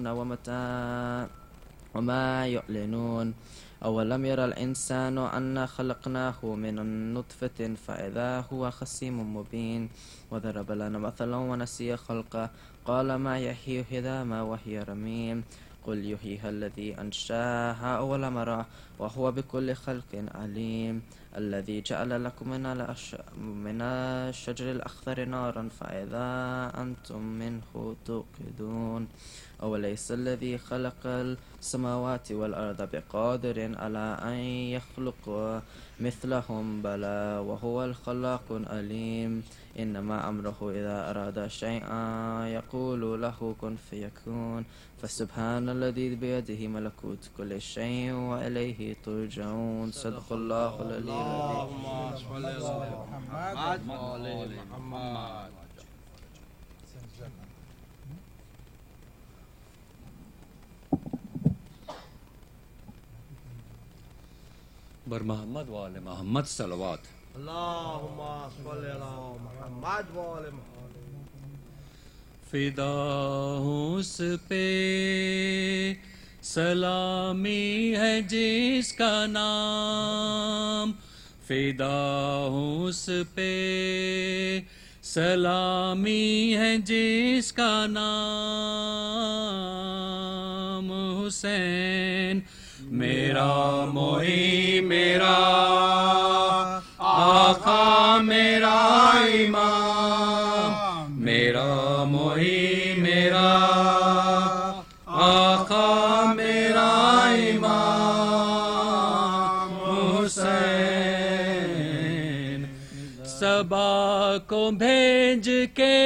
يفعلون وما يعلنون أولم يرى الإنسان أنا خلقناه من نطفة فإذا هو خصيم مبين وضرب لنا مثلا ونسي خلقه قال ما يحيي عظاما وهي رميم قل يحييها الذي أنشاها أول مرة وهو بكل خلق عليم الذي جعل لكم من الشجر الأخضر نارا فإذا أنتم منه توقدون أوليس الذي خلق السماوات والأرض بقادر على أن يخلق مثلهم بلى وهو الخلاق العليم إنما أمره إذا أراد شيئا يقول له كن فيكون فسبحان الذي بيده ملكوت كل شيء وإليه ترجعون صدق الله العلي العظيم. بر محمد وآل محمد صلوات. اللہم صلی علی محمد وآل محمد. فدا ہوں اس پہ سلامی ہے جس کا نام، فدا ہوں اس پہ سلامی ہے جس کا نام، حسین میرا موئی میرا آقا میرا امام، میرا موئی میرا آقا میرا امام حسین. صبا کو بھیج کے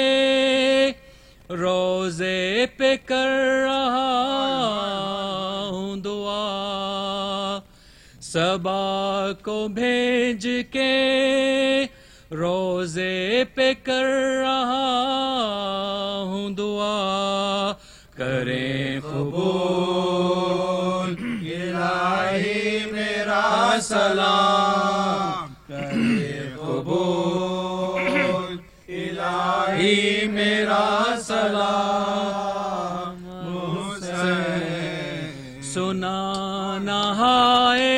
روزے پہ کر رہا ہوں دعا، صبا کو بھیج کے روزے پہ کر رہا ہوں دعا، کریں قبول الہی میرا سلام، کریں قبول الہی میرا سلام حسین. سنا نہائے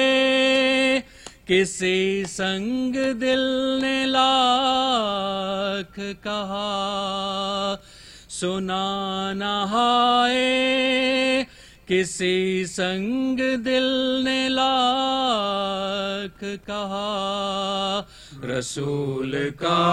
کسی سنگ دل نے لاکھ کہا، سنا نہائے کسی سنگ دل نے لاکھ کہا، رسول کا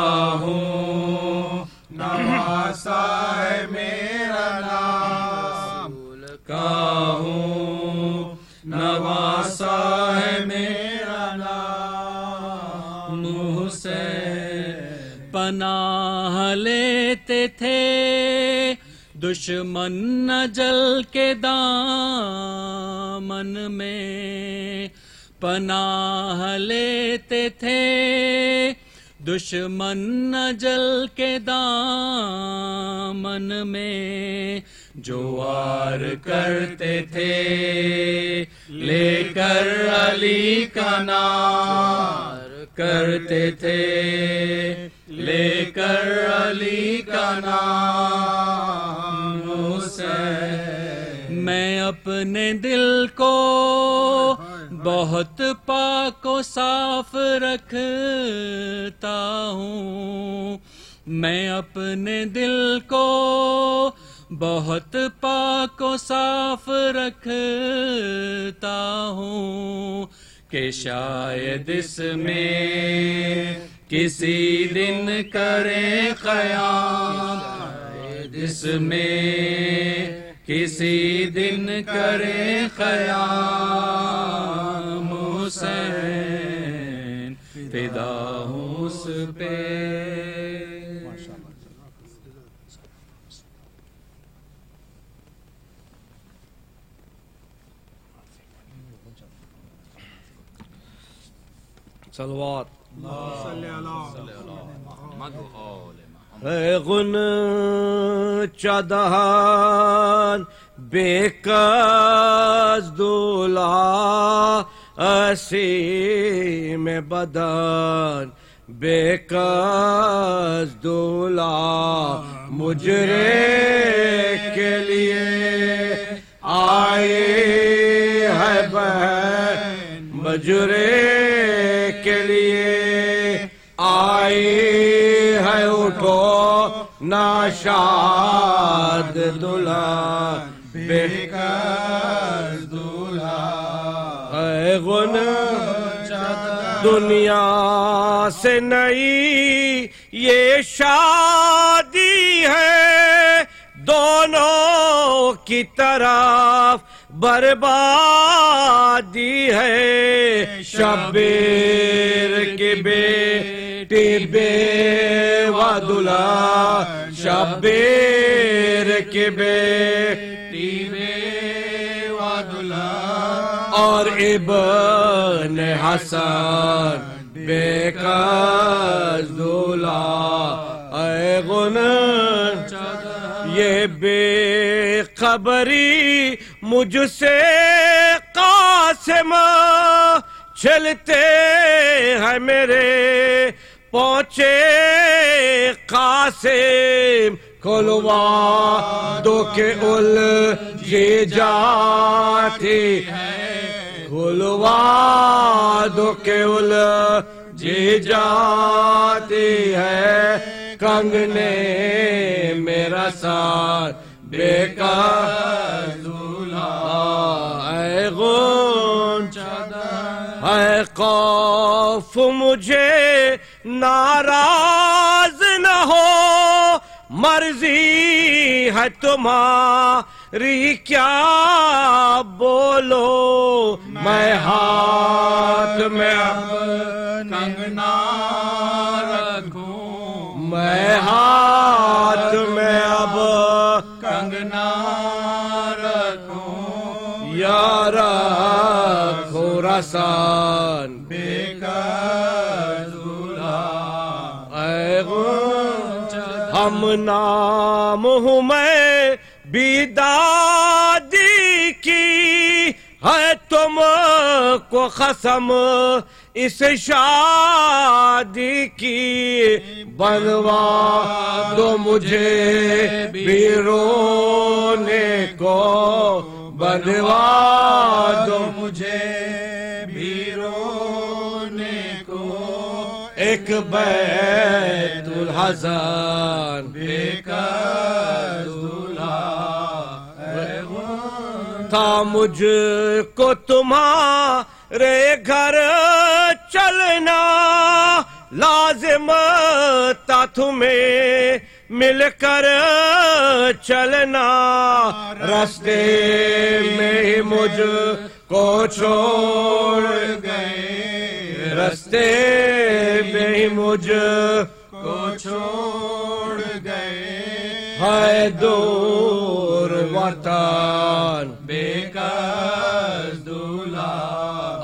ہوں نواسا ہے میرا نام، رسول کا ہوں نواسا ہے میرا نام حسین. پناہ لیتے تھے دشمن نہ جل کے دامن میں، پناہ لیتے تھے دشمن نہ جل کے دامن میں، جو وار کرتے تھے لے کر علی کا نام، کرتے تھے لے کر علی کا نام حسین. میں اپنے دل کو بہت پاک و صاف رکھتا ہوں، میں اپنے دل کو بہت پاک و صاف رکھتا ہوں، کہ شاید اس میں کسی دن کرے قیام، شاید اس میں کسی دن کرے قیام حسین. فدا ہوں اس پہ. صلوات غنچہ دہان بیکس دولا اسیم بدن، بیکس دولا مجرے کے لیے مجرے کے لیے آئی ہے اٹھو ناشاد دلہا بے کس دلہا اے غنچہ دنیا سے نئی یہ شادی ہے دونوں کی طرف بربادی ہے شبیر کی بیٹی بیوہ دلہا شبیر کی بیٹی بیوہ دلہا اور ابن حسن بے کس دلہا اے غنچہ یہ بے خبری مجھ سے قاسم چلتے ہیں میرے پہنچے قاسم کھلوا دو کہ الجھی جاتی ہے کھلوا دو کہ الجھی جاتی ہے کنگنے میرا ساتھ بے کس دلہا اے غنچہ اے خوف مجھے ناراض نہ ہو مرضی ہے تمہاری کیا بولو میں ہاتھ میں اب کنگنا رکھوں میں ہاتھ میں اب کنگنا رکھوں یا رکھو رسان بے کس دلہا اے غنچہ ہم نام ہوں میں بیدادی کی ہے تم کو قسم اس شادی کی بنوا دو مجھے بھی رونے کو بنوا دو مجھے بھی رونے کو ایک بیت الحزن بے کس دلہا تھا مجھ کو تمہارے گھر چلنا لازم تھا تمہیں مل کر چلنا راستے میں ہی مجھ کو چھوڑ گئے راستے میں ہی مجھ کو چھوڑ گئے ہے دور وطن بے کس دلہا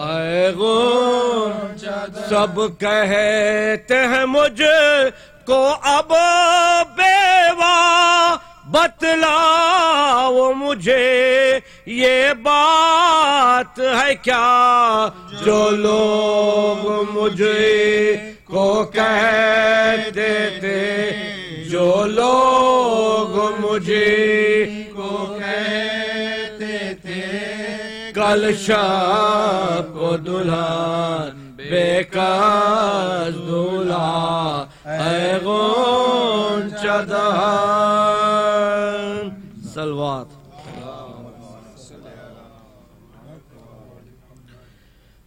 اے غنچہ سب کہتے ہیں مجھ کو اب بیوہ بتلاؤ مجھے یہ بات ہے کیا جو لوگ مجھے کو کہتے تھے جو لوگ مجھے کو کہتے تھے کل شب کو دلہن بے کس دلہا اے غنچہ دہن صلوات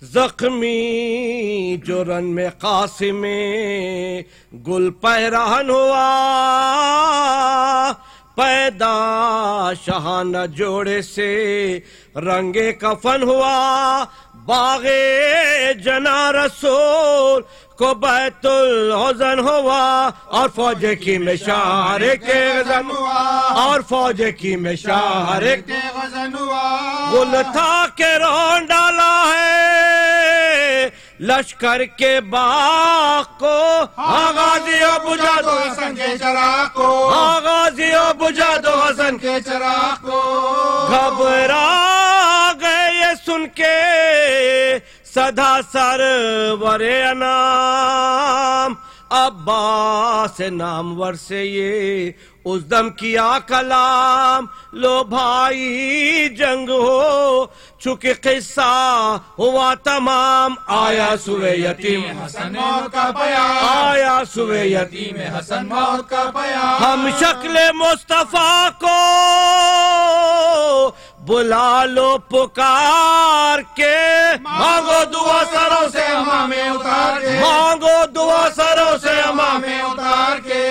زخمی جو رن میں قاسم گل پیرہن ہوا پیدا شہانہ جوڑے سے رنگ کفن ہوا باغ جنا رسول کو بیت الحزن ہوا اور فوج کی مشاعر کے غزن ہوا اور فوج کی مشاعر کے غزن ہوا گل تھا کہ رون ڈالا ہے لشکر کے باغ کو آغازیوں بجھا دو حسن کے چراغ کو آغازیوں بجھا دو حسن کے چراغ کو گھبرا گئے یہ سن کے سدا سرور انام عباس نامور سے یہ اس دم کیا کلام لو بھائی جنگ ہو چونکہ قصہ ہوا تمام آیا سوئے یتیم حسن موت کا پیام آیا سوئے یتیم حسن موت کا پیام ہم شکل مصطفیٰ کو بلا لو پکار کے مانگو دعا سروں سے امامے اتار کے مانگو دعا سروں سے امامے اتار کے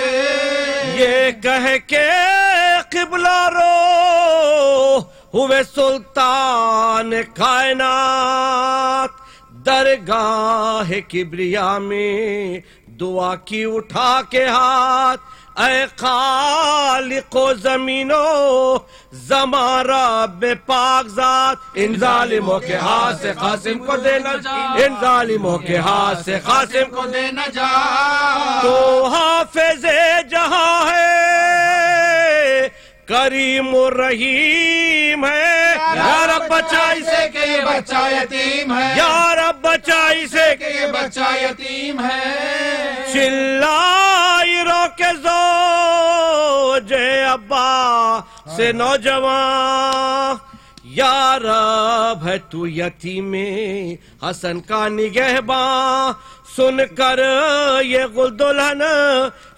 یہ کہہ کے قبلہ رو ہوئے سلطان کائنات درگاہ کبریا میں دعا کی اٹھا کے ہاتھ اے خالق و زمین و زمان رب پاک ذات ان ظالموں کے ہاتھ سے قاسم کو دینا ان ظالموں کے ہاتھ سے قاسم کو دینا جا تو حافظ جہاں ہے کریم و رحیم ہے یا رب بچا اسے کہ یہ بچہ یتیم ہے یا رب بچا اسے کہ یہ بچہ یتیم ہے چلائی رو کے زوج ابا سے نوجوان یا رب ہے تو یتیم حسن کا نگہباں سن کر یہ گل دلہن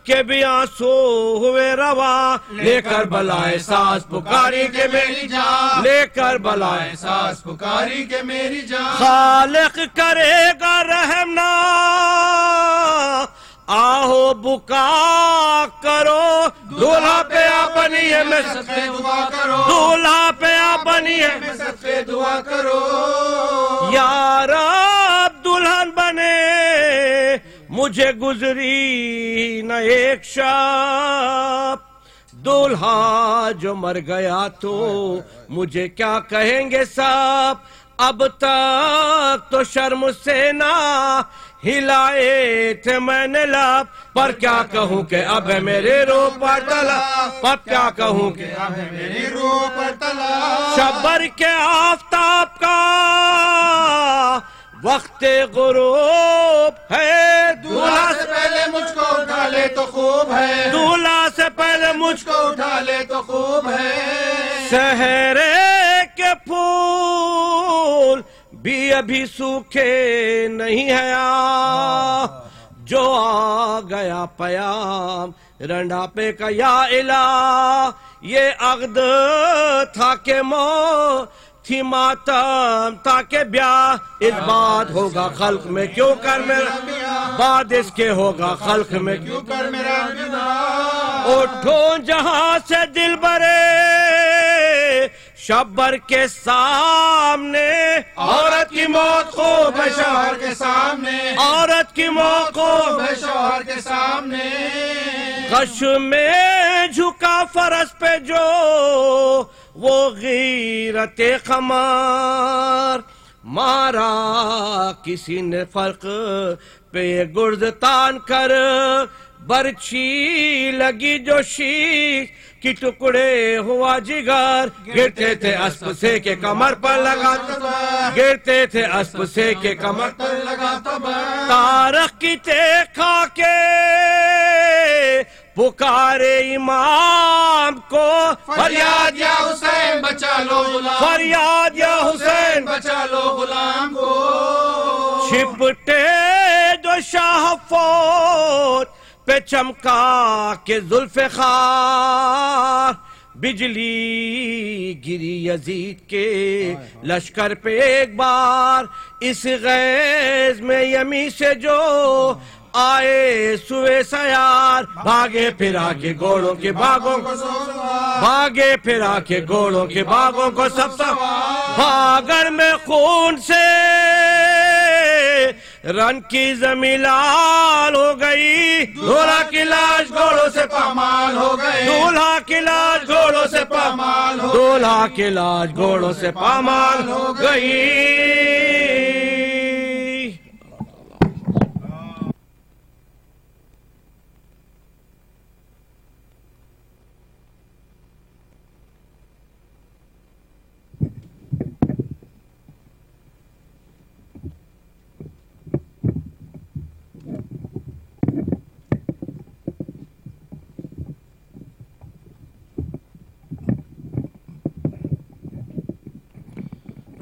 کے بھی آنسو ہوئے روا لے کر بلائے ساز پکاری کے میری جان لے کر بلائے ساز پکاری کے میری جان خالق کرے گا رحم نہ آہو بکا کرو دولہا پہ بنی ہے میں صدقے دعا کرو دولہا پہ بنی ہے میں صدقے دعا کرو یا رب دلہن بنے مجھے گزری نہ ایک شب دولہا جو مر گیا تو مجھے کیا کہیں گے سب اب تک تو شرم سے نہ ہلائے تھے میں نے لب پر کیا کہوں کہ اب ہے میرے رو پر طلب اب کیا کہوں کہ اب ہے میری روح پر طلب شبر کے آفتاب کا وقت غروب ہے دولہا سے پہلے مجھ کو اٹھا لے تو خوب ہے دولہا سے پہلے مجھ کو اٹھا لے تو خوب ہے سہرے کے پھول بھی ابھی سوکھے نہیں ہے جو آ گیا پیام رنڈاپے کا یا الہ یہ عقد تھا کہ تھی ماتم تاکہ بیاہ اس بات ہوگا خلق میں کیوں کر میرا بعد اس کے ہوگا خلق میں کیوں کر میرا اٹھو جہاں سے دل برے شبر کے سامنے عورت کی موت خوب ہے شوہر کے سامنے عورت کی موت خوب ہے شوہر کے سامنے غش میں جھکا فرس پہ جو وہ غیرت خمار مارا کسی نے فرق پہ گرز تان کر برچھی لگی جو شیش کی ٹکڑے ہوا جگر گرتے تھے اسپ سے کے کمر پر لگا گرتے تھے اسپ سے کے کمر پر لگا تو تارخ کی کھا کے پکارے امام کو فریاد یا حسین بچا لو غلام فریاد یا حسین بچا لو غلام کو چھپٹے جو شاہ فوت پہ چمکا کے زلف خار بجلی گری یزید کے لشکر پہ ایک بار اس غیظ میں یمی سے جو آئے سوئے سیار بھاگے پھرا کے گھوڑوں کے باغوں کو بھاگے پھرا کے گھوڑوں کے باغوں کو سب بھاگڑ میں خون سے رن کی زمین لال ہو گئی دولہا کی لاش گھوڑوں سے پامال ہو گئی دولہا کی لاش گھوڑوں سے پامال ہو دولہا کی لاش گھوڑوں سے پامال ہو گئی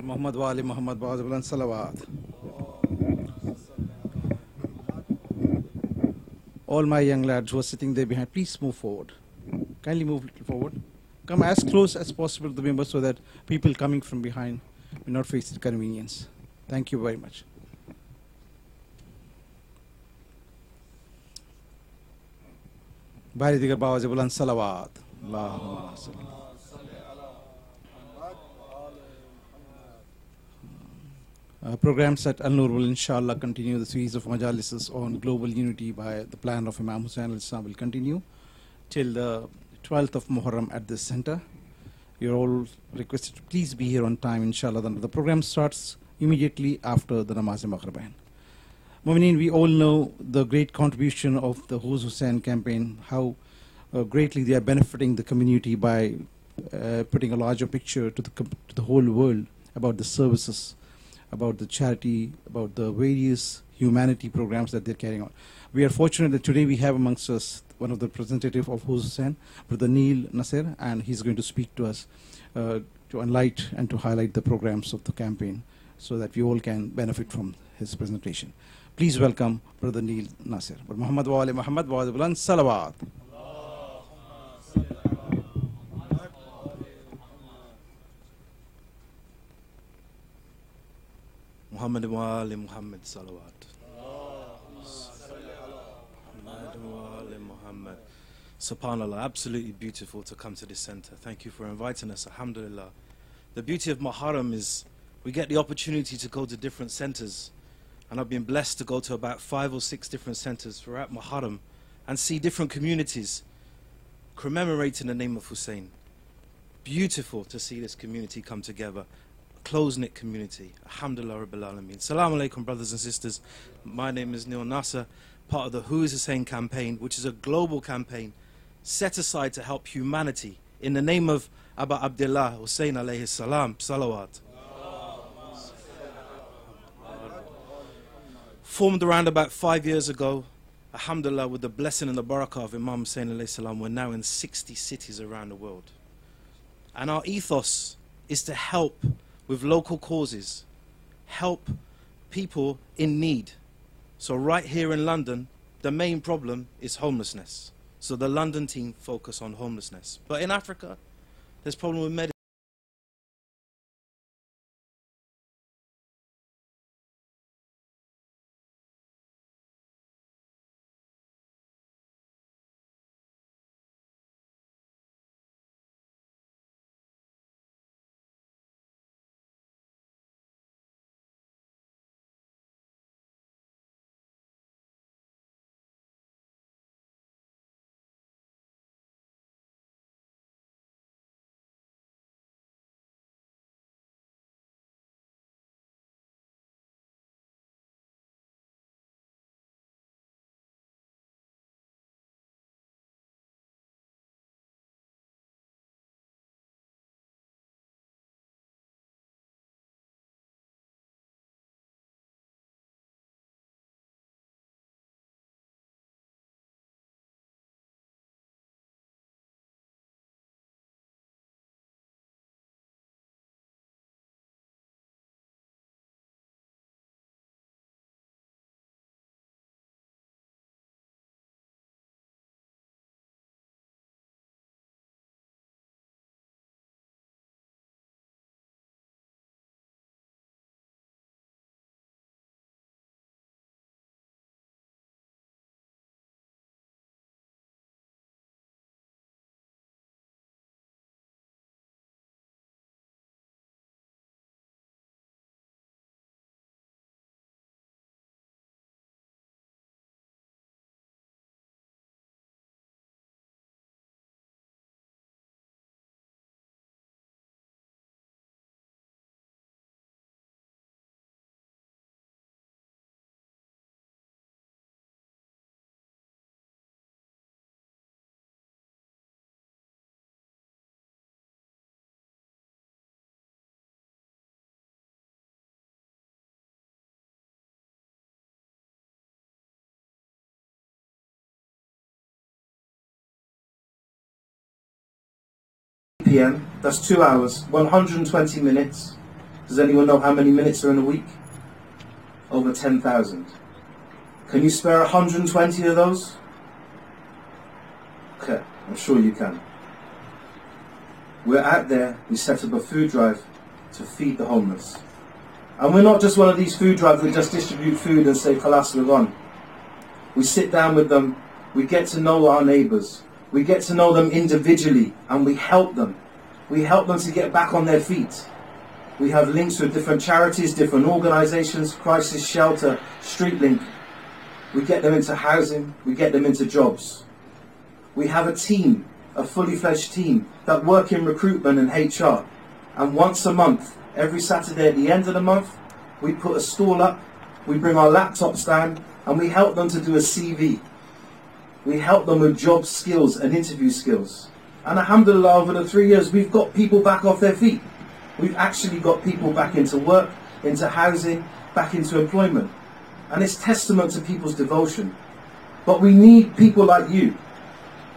Muhammad wa ali Muhammad wa salawat. All my young lads who are sitting there behind, please move forward. Kindly move a little forward. Come as close as possible to the members so that people coming from behind will not face inconvenience. Thank you very much. Bari digar bawaze buland salawat. Allahumma salli. Programs at Al-Noor will inshallah continue. The series of Majalises on global unity by the plan of Imam Hussain al-Islam will continue till the 12th of Muharram at this center. You're all requested to please be here on time, inshallah. The program starts immediately after the Namaz-e-Maghrib. Mu'mineen, we all know the great contribution of the Hussain campaign, how greatly they are benefiting the community by putting a larger picture to the whole world about the services, about the charity, about the various humanity programs that they're carrying on. We are fortunate that today we have amongst us one of the representatives of Hussain, Brother Neil Nasser, and he's going to speak to us to enlighten and to highlight the programs of the campaign so that we all can benefit from his presentation. Please welcome Brother Neil Nasser. Muhammad wa ali Muhammad wa salawat. Muhammad wa ali Muhammad salawat. Muhammad. SubhanAllah, absolutely beautiful to come to this center. Thank you for inviting us. Alhamdulillah. The beauty of Muharram is we get the opportunity to go to different centers. And I've been blessed to go to about 5 or 6 different centers throughout Muharram and see different communities commemorating the name of Hussain. Beautiful to see this community come together. Close-knit community. Alhamdulillah Rabbil Alameen. Assalamu alaikum, brothers and sisters. My name is Neil Nasser, part of the Who is Hussain campaign, which is a global campaign set aside to help humanity in the name of Aba Abdullah Hussain alayhi salam. Salawat. Formed around about 5 years ago, alhamdulillah, with the blessing and the barakah of Imam Hussain alayhi salam, we're now in 60 cities around the world. And our ethos is to help with local causes, help people in need. So right here in London, the main problem is homelessness. So the London team focus on homelessness. But in Africa, there's problem with medicine. p.m. That's 2 hours, 120 minutes. Does anyone know how many minutes are in a week? Over 10,000. Can you spare 120 of those? Okay, I'm sure you can. We're out there, we set up a food drive to feed the homeless. And we're not just one of these food drives that just distribute food and say, "Khalas, we're gone." We sit down with them, we get to know our neighbours, we get to know them individually, and we help them. We help them to get back on their feet. We have links with different charities, different organisations, Crisis Shelter, Street Link. We get them into housing, we get them into jobs. We have a team, a fully fledged team, that work in recruitment and HR. And once a month, every Saturday at the end of the month, we put a stall up, we bring our laptops down, and we help them to do a CV. We help them with job skills and interview skills. And alhamdulillah, over the 3 years, we've got people back off their feet. We've actually got people back into work, into housing, back into employment. And it's testament to people's devotion. But we need people like you.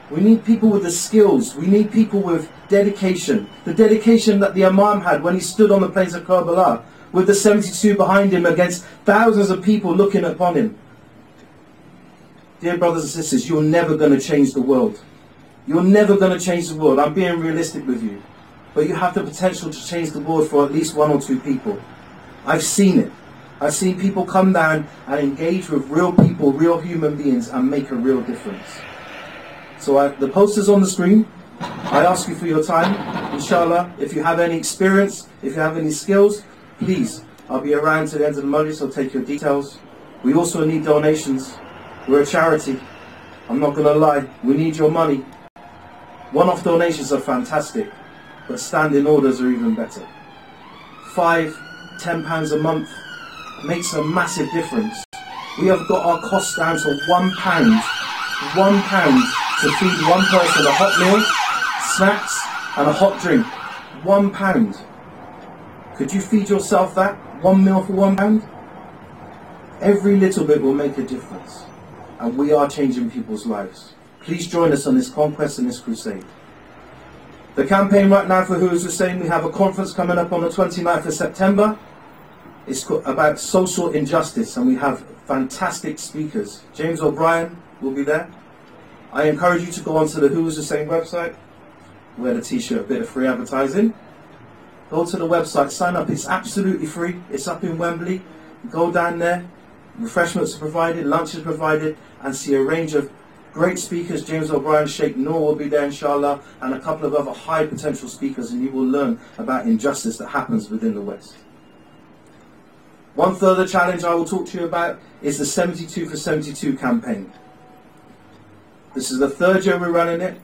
We need people with the skills. We need people with dedication. The dedication that the Imam had when he stood on the plains of Karbala, with the 72 behind him against thousands of people looking upon him. Dear brothers and sisters, you're never going to change the world. You're never going to change the world. I'm being realistic with you. But you have the potential to change the world for at least 1 or 2 people. I've seen it. I've seen people come down and engage with real people, real human beings, and make a real difference. So the poster's on the screen. I ask you for your time. Inshallah, if you have any experience, if you have any skills, please, I'll be around to the end of the Majlis. I'll take your details. We also need donations. We're a charity. I'm not going to lie. We need your money. One-off donations are fantastic, but standing orders are even better. £5, £10 a month makes a massive difference. We have got our costs down to £1. £1 to feed one person a hot meal, snacks and a hot drink. £1. Could you feed yourself that? One meal for £1? Every little bit will make a difference. And we are changing people's lives. Please join us on this conquest and this crusade. The campaign right now for Hussain, we have a conference coming up on the 29th of September. It's about social injustice, and we have fantastic speakers. James O'Brien will be there. I encourage you to go onto the Hussain website, wear the t-shirt, a bit of free advertising. Go to the website, sign up, it's absolutely free. It's up in Wembley. Go down there, refreshments are provided, lunch is provided, and see a range of great speakers. James O'Brien, Sheikh Noor will be there inshallah, and a couple of other high potential speakers, and you will learn about injustice that happens within the West. One further challenge I will talk to you about is the 72 for 72 campaign. This is the 3rd year we're running it.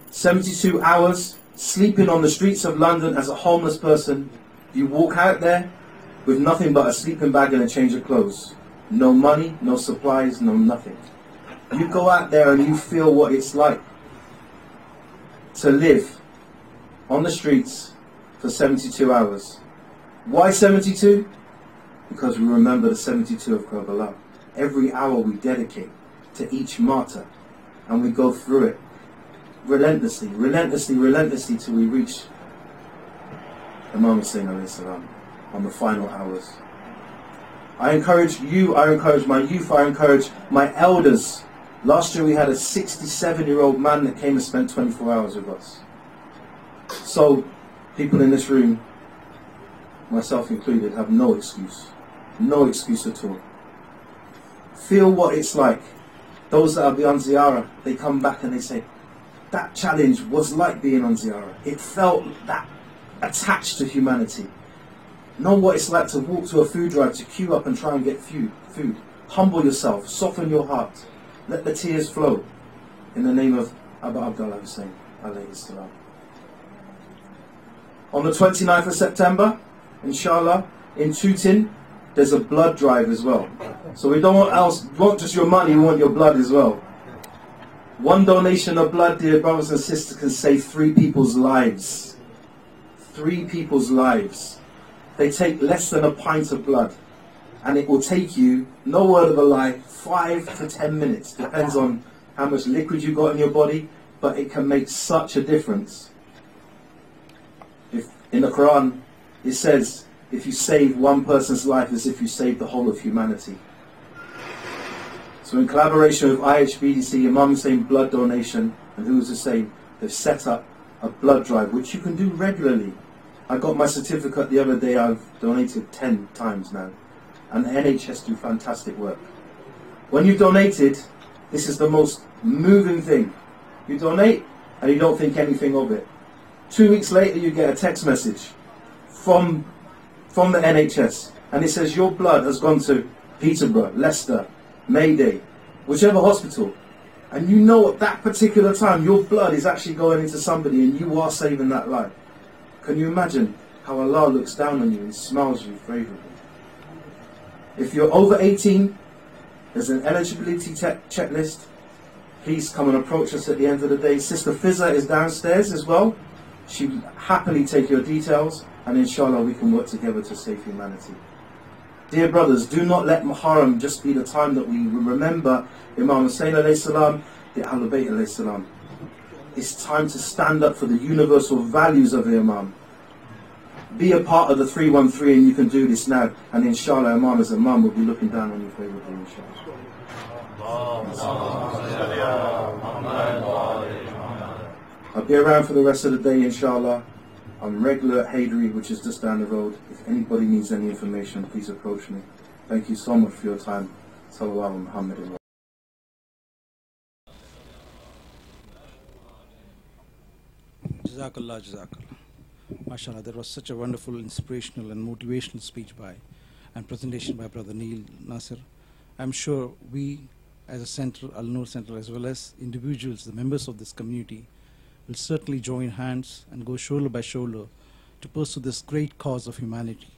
72 hours, sleeping on the streets of London as a homeless person. You walk out there with nothing but a sleeping bag and a change of clothes. No money, no supplies, no nothing. You go out there and you feel what it's like to live on the streets for 72 hours. Why 72? Because we remember the 72 of Karbala. Every hour we dedicate to each martyr, and we go through it relentlessly, relentlessly, relentlessly till we reach Imam Hussain alayhi salam on the final hours. I encourage you, I encourage my youth, I encourage my elders. Last year we had a 67-year-old man that came and spent 24 hours with us. So, people in this room, myself included, have no excuse. No excuse at all. Feel what it's like. Those that are on ziyarah, they come back and they say, that challenge was like being on ziyarah. It felt that attached to humanity. Know what it's like to walk to a food drive, to queue up and try and get food. Humble yourself, soften your heart. Let the tears flow in the name of Abu Abdullah Hussain alayhi salam. On the 29th of September, inshallah, in Tooting, there's a blood drive as well. So we don't want just your money, we want your blood as well. One donation of blood, dear brothers and sisters, can save 3 people's lives. 3 people's lives. They take less than a pint of blood. And it will take you, no word of a lie, 5 to 10 minutes. Depends on how much liquid you got in your body, but it can make such a difference. If in the Quran it says, if you save one person's life as if you save the whole of humanity. So in collaboration with IHBDC, Imam Hussain Blood Donation and Who's Hussain, they've set up a blood drive, which you can do regularly. I got my certificate the other day. I've donated 10 times now. And the NHS do fantastic work. When you've donated, this is the most moving thing. You donate and you don't think anything of it. 2 weeks later, you get a text message from the NHS, and it says your blood has gone to Peterborough, Leicester, Mayday, whichever hospital. And you know at that particular time your blood is actually going into somebody and you are saving that life. Can you imagine how Allah looks down on you and smiles you favourably? If you're over 18, there's an eligibility checklist. Please come and approach us at the end of the day. Sister Fizza is downstairs as well. She will happily take your details, and inshallah we can work together to save humanity. Dear brothers, do not let Muharram just be the time that we remember Imam Hussain alayhi salam, the Ahlul Bayt alayhi salam. It's time to stand up for the universal values of the Imam. Be a part of the 313, and you can do this now. And inshallah, Imam as Imam will be looking down on you favorably, inshallah. I'll be around for the rest of the day, inshallah. I'm regular at Haydari, which is just down the road. If anybody needs any information, please approach me. Thank you so much for your time. Sallallahu Muhammad. Jazakallah, Jazakallah. MashaAllah, that was such a wonderful, inspirational and motivational speech and presentation by Brother Neil Nasser. I'm sure we, as a center, Al-Noor Center, as well as individuals, the members of this community, will certainly join hands and go shoulder by shoulder to pursue this great cause of humanity.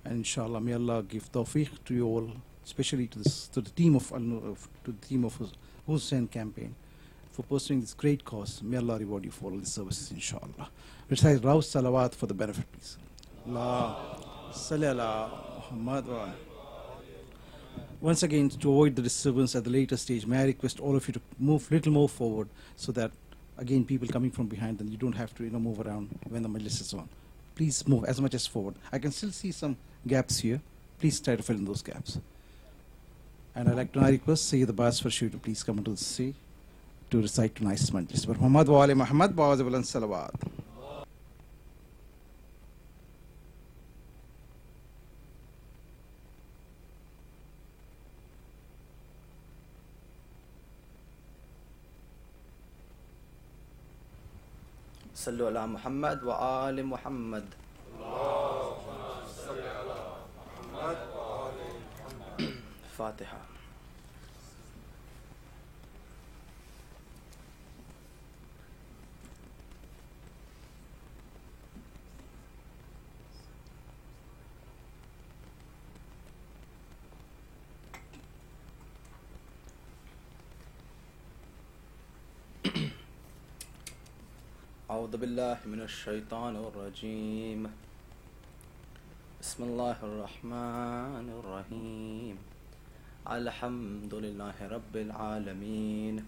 And inshallah, may Allah give tawfiq to you all, especially to the team of Al-Noor, to the team of Hussain campaign, for pursuing this great cause. May Allah reward you for all these services, inshallah. Recite Raus Salawat for the benefit, please. Allah Salli ala Muhammad wa ala. Once again, to avoid the disturbance at the later stage, may I request all of you to move a little more forward so that, again, people coming from behind, then you don't have to move around when the Majlis is on. Please move as much as forward. I can still see some gaps here. Please try to fill in those gaps. And I'd like to now request Sayyid Abbas Farshu to please come into the stage to recite tonight's Majlis. But Muhammad wa ali Muhammad wa azabalan salawat. صلوا على محمد وآل محمد. فاتحة. أعوذ بالله من الشيطان الرجيم. بسم الله الرحمن الرحيم. الحمد لله رب العالمين.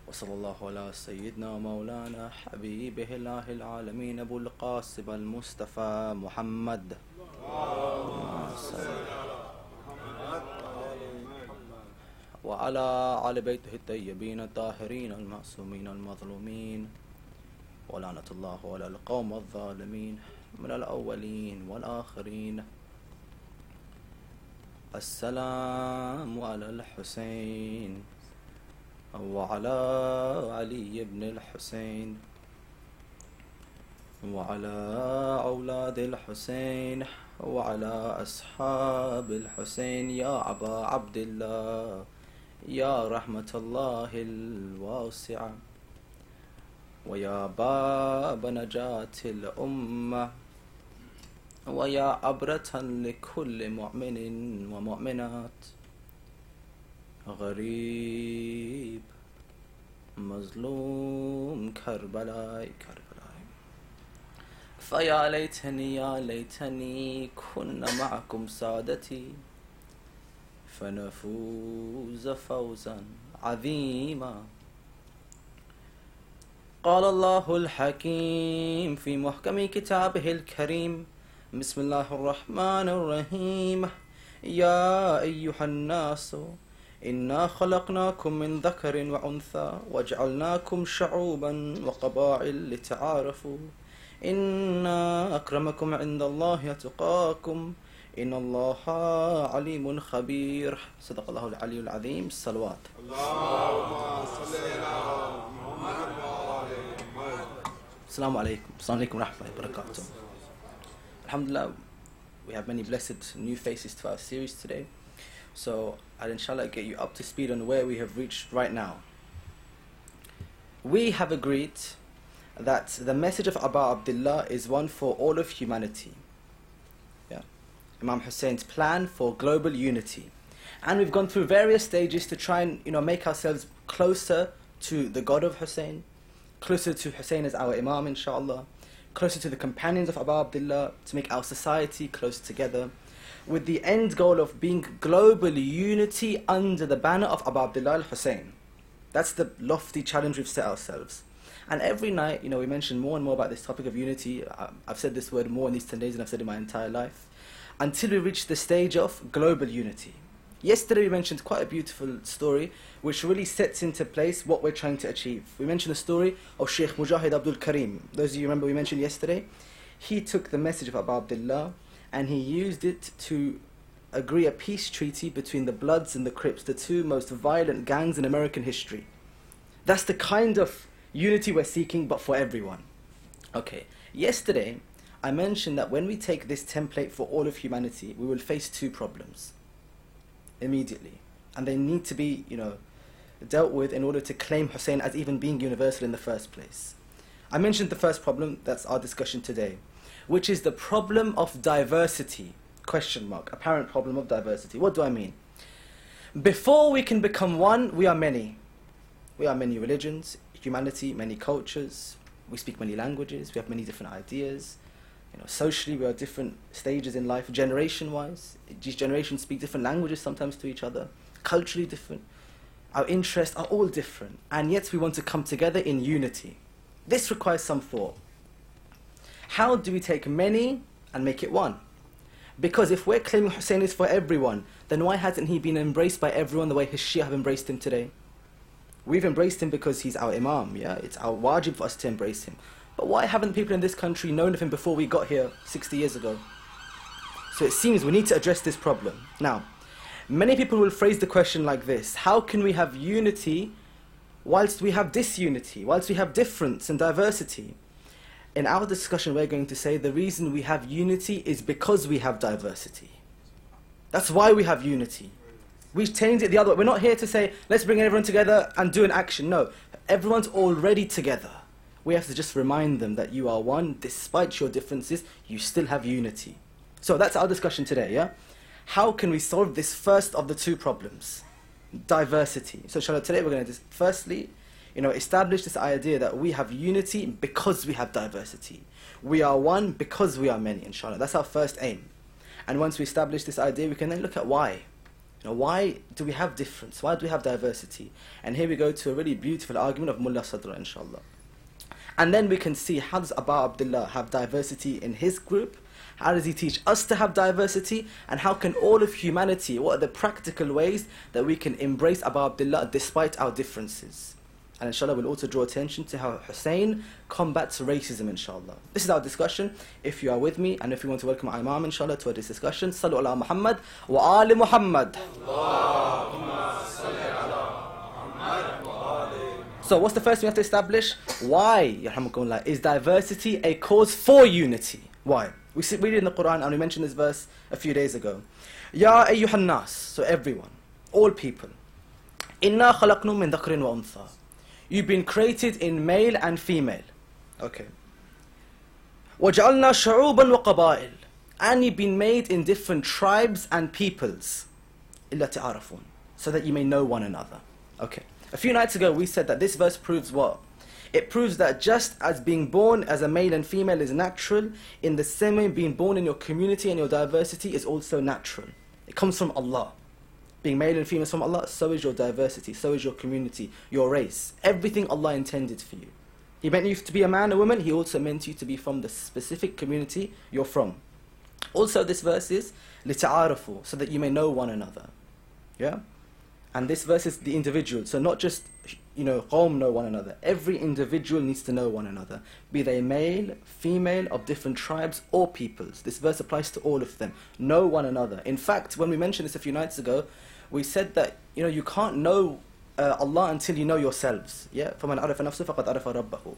وصلى الله على سيدنا ومولانا حبيبه الله العالمين أبو القاسم المصطفى محمد. وعلى آل بيته الطيبين الطاهرين المعصومين المظلومين ولعنة الله على القوم الظالمين من الأولين والآخرين. السلام على الحسين وعلى علي بن الحسين وعلى أولاد الحسين وعلى أصحاب الحسين يا أبا عبد الله يا رحمة الله الواسعة ويا باب نجاة الأمة ويا عبرة لكل مؤمن ومؤمنات غريب مظلوم كربلاء فيا ليتني كنا معكم سادتي فنفوز فوزا عظيما. قال الله الحكيم في محكم كتابه الكريم بسم الله الرحمن الرحيم يا أيها الناس إنا خلقناكم من ذكر وأنثى وجعلناكم شعوبا وقبائل لتعارفوا إن أكرمكم عند الله يتقاكم إن الله عليم خبير صدق الله العلي العظيم الصلوات السلام عليكم السلام عليكم ورحمة الله وبركاته. Alhamdulillah, we have many blessed new faces to our series today. So I'll inshallah get you up to speed on where we have reached right now. We have agreed that the message of Aba Abdullah is one for all of humanity. Yeah. Imam Hussein's plan for global unity. And we've gone through various stages to try and make ourselves closer to the God of Hussain, closer to Hussain as our Imam, inshallah, closer to the companions of Abu Abdullah, to make our society close together, with the end goal of being global unity under the banner of Abu Abdullah al-Hussain. That's the lofty challenge we've set ourselves. And every night, we mention more and more about this topic of unity. I've said this word more in these 10 days than I've said in my entire life, until we reach the stage of global unity. Yesterday we mentioned quite a beautiful story which really sets into place what we're trying to achieve. We mentioned the story of Sheikh Mujahid Abdul Karim. Those of you remember we mentioned yesterday, he took the message of Abu Abdullah and he used it to agree a peace treaty between the Bloods and the Crips, the two most violent gangs in American history. That's the kind of unity we're seeking, but for everyone. Okay, yesterday I mentioned that when we take this template for all of humanity, we will face two problems immediately, and they need to be dealt with in order to claim Hussain as even being universal in the first place. I mentioned the first problem, that's our discussion today, which is the problem of diversity, apparent problem of diversity. What do I mean? Before we can become one, we are many. We are many religions, humanity, many cultures, we speak many languages, we have many different ideas. Socially, we are different stages in life, generation-wise. These generations speak different languages sometimes to each other, culturally different. Our interests are all different, and yet we want to come together in unity. This requires some thought. How do we take many and make it one? Because if we're claiming Hussain is for everyone, then why hasn't he been embraced by everyone the way his Shia have embraced him today? We've embraced him because he's our Imam, yeah? It's our wajib for us to embrace him. But why haven't people in this country known of him before we got here 60 years ago? So it seems we need to address this problem. Now, many people will phrase the question like this: how can we have unity whilst we have disunity, whilst we have difference and diversity? In our discussion, we're going to say the reason we have unity is because we have diversity. That's why we have unity. We change it the other way. We're not here to say, let's bring everyone together and do an action. No, everyone's already together. We have to just remind them that you are one, despite your differences, you still have unity. So that's our discussion today, yeah? How can we solve this first of the two problems? Diversity. So inshallah, today we're going to firstly, establish this idea that we have unity because we have diversity. We are one because we are many, inshallah. That's our first aim. And once we establish this idea, we can then look at why. Why do we have difference? Why do we have diversity? And here we go to a really beautiful argument of Mullah Sadra, inshallah. And then we can see, how does Abu Abdullah have diversity in his group? How does he teach us to have diversity? And how can all of humanity, what are the practical ways that we can embrace Abu Abdullah despite our differences? And inshallah we'll also draw attention to how Hussain combats racism, inshallah. This is our discussion. If you are with me, and if you want to welcome our Imam, inshallah, to this discussion, Sallu ala Muhammad wa ali Muhammad. So what's the first thing we have to establish? Why, yarhamukumullah, is diversity a cause for unity? Why? We read it in the Quran, and we mentioned this verse a few days ago. Ya ayyuhan nas, so everyone, all people. Inna khalaqnum min dhakrin wa untha. You've been created in male and female. Okay. وَجَعَلْنَا شَعُوبًا وَقَبَائِلٍ. And you've been made in different tribes and peoples. إِلَّا تَعَارَفُونَ. So that you may know one another. Okay. A few nights ago we said that this verse proves what? It proves that just as being born as a male and female is natural, in the same way being born in your community and your diversity is also natural. It comes from Allah. Being male and female is from Allah, so is your diversity, so is your community, your race. Everything Allah intended for you. He meant you to be a man or woman, He also meant you to be from the specific community you're from. Also, this verse is لِتَعَارَفُوا, so that you may know one another. Yeah? And this verse is the individual, so not just, qawm know one another. Every individual needs to know one another, be they male, female, of different tribes or peoples. This verse applies to all of them. Know one another. In fact, when we mentioned this a few nights ago, we said that you can't know Allah until you know yourselves. Yeah? فَمَنْ عَرَفَ نَفْسُهُ فَقَدْ عَرَفَ رَبَّهُ.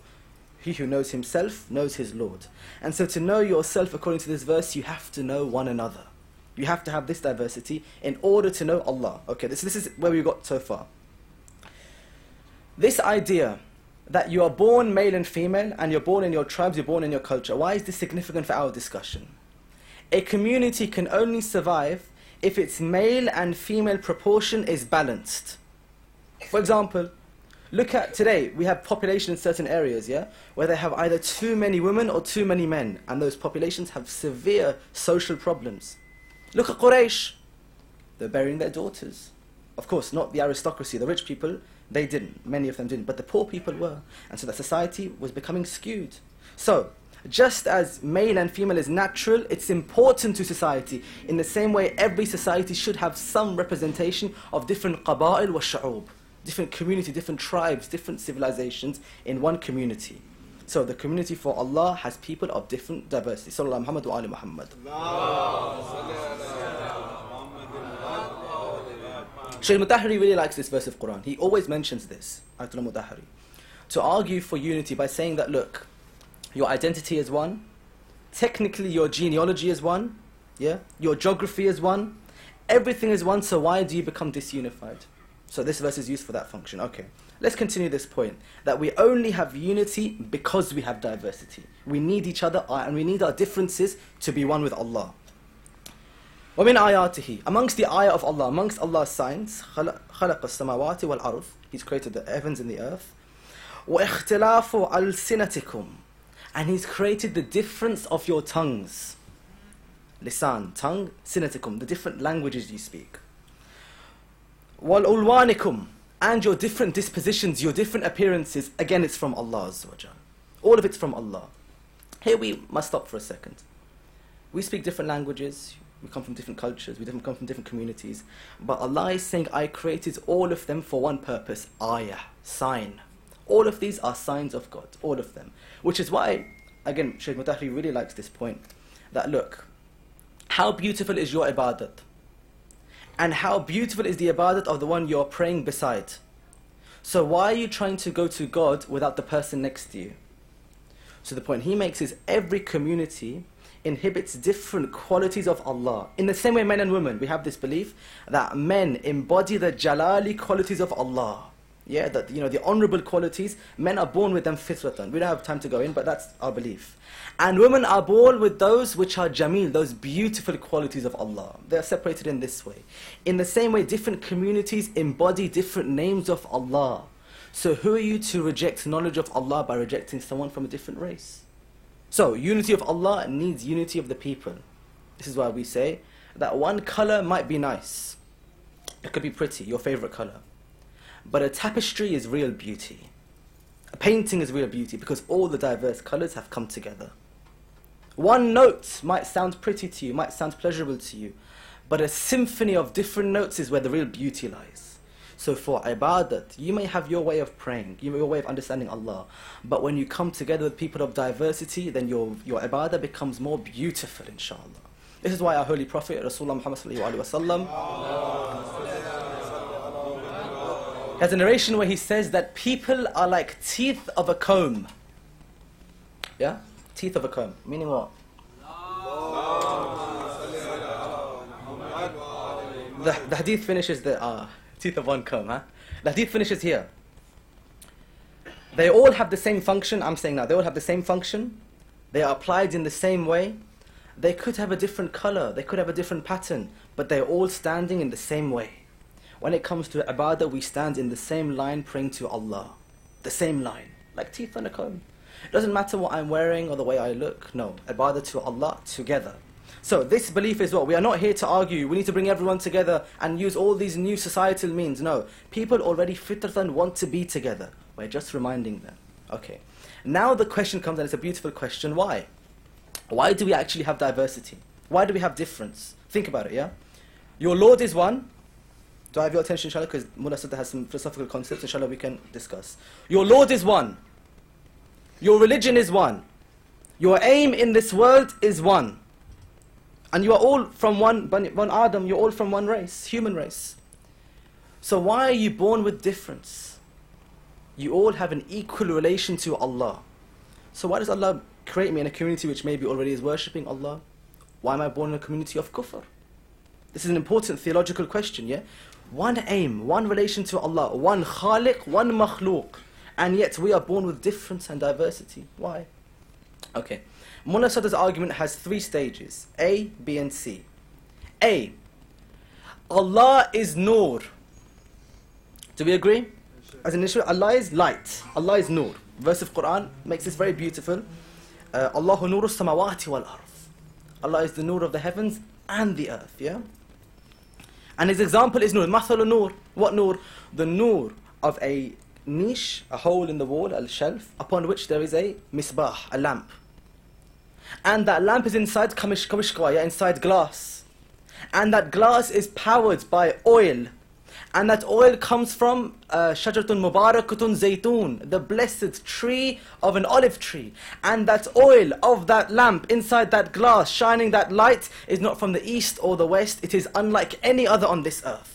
He who knows himself knows his Lord. And so to know yourself, according to this verse, you have to know one another. You have to have this diversity in order to know Allah. Okay, this is where we got so far. This idea that you are born male and female, and you're born in your tribes, you're born in your culture, why is this significant for our discussion? A community can only survive if its male and female proportion is balanced. For example, look at today, we have population in certain areas, yeah, where they have either too many women or too many men, and those populations have severe social problems. Look at Quraysh. They're burying their daughters. Of course, not the aristocracy, the rich people, they didn't. Many of them didn't, but the poor people were. And so that society was becoming skewed. So, just as male and female is natural, it's important to society. In the same way, every society should have some representation of different qaba'il wa sha'ub, different community, different tribes, different civilizations in one community. So the community for Allah has people of different diversity. Sallallahu Muhammad wa ali Muhammad. Shaykh Mutahari really likes this verse of Quran. He always mentions this, Ayatollah Mutahari, to argue for unity by saying that, look, your identity is one, technically your genealogy is one, yeah, your geography is one, everything is one, so why do you become disunified? So this verse is used for that function. Okay, let's continue this point, that we only have unity because we have diversity. We need each other and we need our differences to be one with Allah. وَمِنْ آيَاتِهِ, amongst the ayah of Allah, amongst Allah's signs, خَلَقَ السَّمَاوَاتِ وَالْأَرْضِ, He's created the heavens and the earth. وَإِخْتِلَافُ أَلْسِنَتِكُمْ, and He's created the difference of your tongues. Lisan, tongue, sinatikum, the different languages you speak. وَالْأُلْوَانِكُمْ, and your different dispositions, your different appearances, again it's from Allah Azza wa Jal. All of it's from Allah. Here we must stop for a second. We speak different languages, we come from different cultures, we come from different communities, but Allah is saying, I created all of them for one purpose, ayah, sign. All of these are signs of God, all of them. Which is why, again, Shaykh Mutahri really likes this point, that look, how beautiful is your ibadat? And how beautiful is the ibadat of the one you're praying beside? So why are you trying to go to God without the person next to you? So the point he makes is every community inhibits different qualities of Allah. In the same way, men and women, we have this belief that men embody the jalali qualities of Allah. Yeah, that the honorable qualities, men are born with them fitratan. We don't have time to go in, but that's our belief. And women are born with those which are jameel, those beautiful qualities of Allah. They are separated in this way. In the same way, different communities embody different names of Allah. So who are you to reject knowledge of Allah by rejecting someone from a different race? So, unity of Allah needs unity of the people. This is why we say that one color might be nice. It could be pretty, your favorite color. But a tapestry is real beauty. A painting is real beauty because all the diverse colors have come together. One note might sound pretty to you, might sound pleasurable to you, but a symphony of different notes is where the real beauty lies. So for ibadat, you may have your way of praying, your way of understanding Allah, but when you come together with people of diversity, then your ibadah becomes more beautiful, inshallah. This is why our Holy Prophet, Rasulullah Muhammad sallallahu alaihi wasallam, has a narration where he says that people are like teeth of a comb. Yeah? Teeth of a comb. Meaning what? The hadith finishes the teeth of one comb, huh? The hadith finishes here. They all have the same function, I'm saying now, they all have the same function. They are applied in the same way. They could have a different color, they could have a different pattern, but they're all standing in the same way. When it comes to ibadah, we stand in the same line praying to Allah. The same line, like teeth on a comb. It doesn't matter what I'm wearing or the way I look, no. Ibadah to Allah together. So this belief is what? We are not here to argue, we need to bring everyone together and use all these new societal means. No, people already fitratan want to be together. We're just reminding them. Okay, now the question comes, and it's a beautiful question, why? Why do we actually have diversity? Why do we have difference? Think about it, yeah? Your Lord is one. Do I have your attention, inshallah? Because Mullah Sadr has some philosophical concepts, inshallah, we can discuss. Your Lord is one. Your religion is one. Your aim in this world is one. And you are all from one Adam, you're all from one race, human race. So why are you born with difference? You all have an equal relation to Allah. So why does Allah create me in a community which maybe already is worshipping Allah? Why am I born in a community of kufr? This is an important theological question, yeah? One aim, one relation to Allah, one khaliq, one makhluq. And yet we are born with difference and diversity. Why? Okay. Mullah Sadr's argument has 3 stages, A, B and C. A, Allah is Noor. Do we agree? As an issue, Allah is light. Allah is Noor. Verse of Quran makes this very beautiful. Allahu Noor samawati wal ard. Allah is the Noor of the heavens and the earth, yeah? And his example is Noor. Mathalu Noor. What Noor? The Noor of a niche, a hole in the wall, a shelf, upon which there is a misbah, a lamp. And that lamp is inside kamishkwa, inside glass. And that glass is powered by oil. And that oil comes from shajaratun mubarakatun zaytun, the blessed tree of an olive tree. And that oil of that lamp inside that glass, shining that light, is not from the east or the west. It is unlike any other on this earth.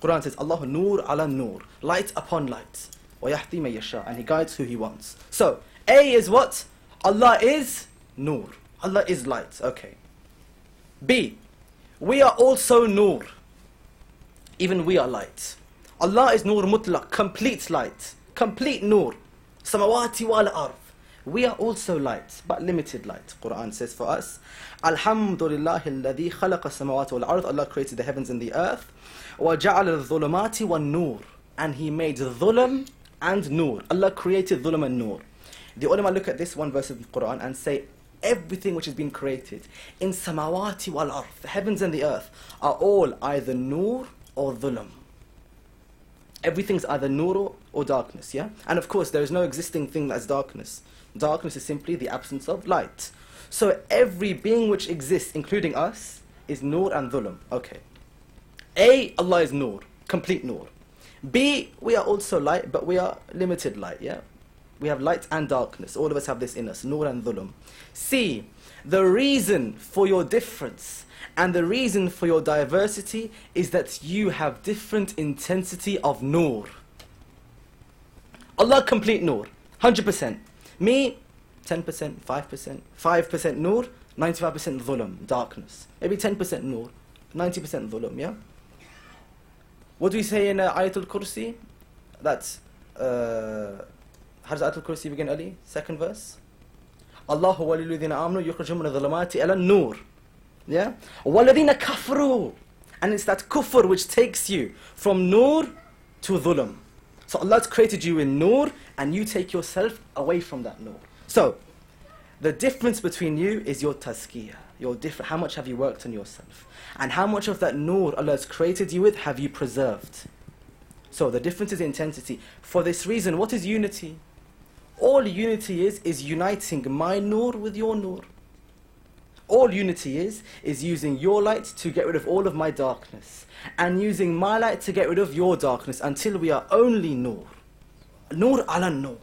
Quran says, Allahu Noor ala Noor, light upon light. وَيَحْدِي مَن يَشَاءُ, and He guides who He wants. So, A is what? Allah is Noor. Allah is light. Okay. B, we are also Noor. Even we are light. Allah is Noor mutlaq, complete light. Complete Noor. Samawati wal ard. We are also light, but limited light. Quran says for us, Alhamdulillahi alladhi khalaqa samawati wal ard. Allah created the heavens and the earth. وَجَعَلَ الظُّلُمَاتِ وَالنُّورِ, and He made dhulm and Noor. Allah created dhulm and Noor. The ulama look at this one verse of the Quran and say, everything which has been created in samawati wal ard, the heavens and the earth, are all either Noor or dhulm. Everything's either Noor or darkness, yeah? And of course, there is no existing thing that's darkness. Darkness is simply the absence of light. So every being which exists, including us, is Noor and dhulm. Okay. A, Allah is Noor, complete Noor. B, we are also light, but we are limited light, yeah? We have light and darkness. All of us have this in us, Noor and dhulm. C, the reason for your difference and the reason for your diversity is that you have different intensity of Noor. Allah, complete Noor, 100%. Me, 10%, 5%, 5% Noor, 95% dhulm, darkness. Maybe 10% Noor, 90% dhulm, yeah? What do we say in Ayatul Kursi? That's, how does Ayatul Kursi begin, Ali? Second verse. Allahu waliyul ladhina amanu yukhrijum min adh-dhulumati ila an-nur. Yeah? وَالَّذِينَ كَفْرُوا, and it's that kufr which takes you from Noor to dhulm. So Allah has created you in Noor, and you take yourself away from that Noor. So, the difference between you is your tazkiyah. How much have you worked on yourself? And how much of that Noor Allah has created you with have you preserved? So the difference is intensity. For this reason, what is unity? All unity is uniting my Noor with your Noor. All unity is using your light to get rid of all of my darkness, and using my light to get rid of your darkness, until we are only Noor. Noor ala Noor.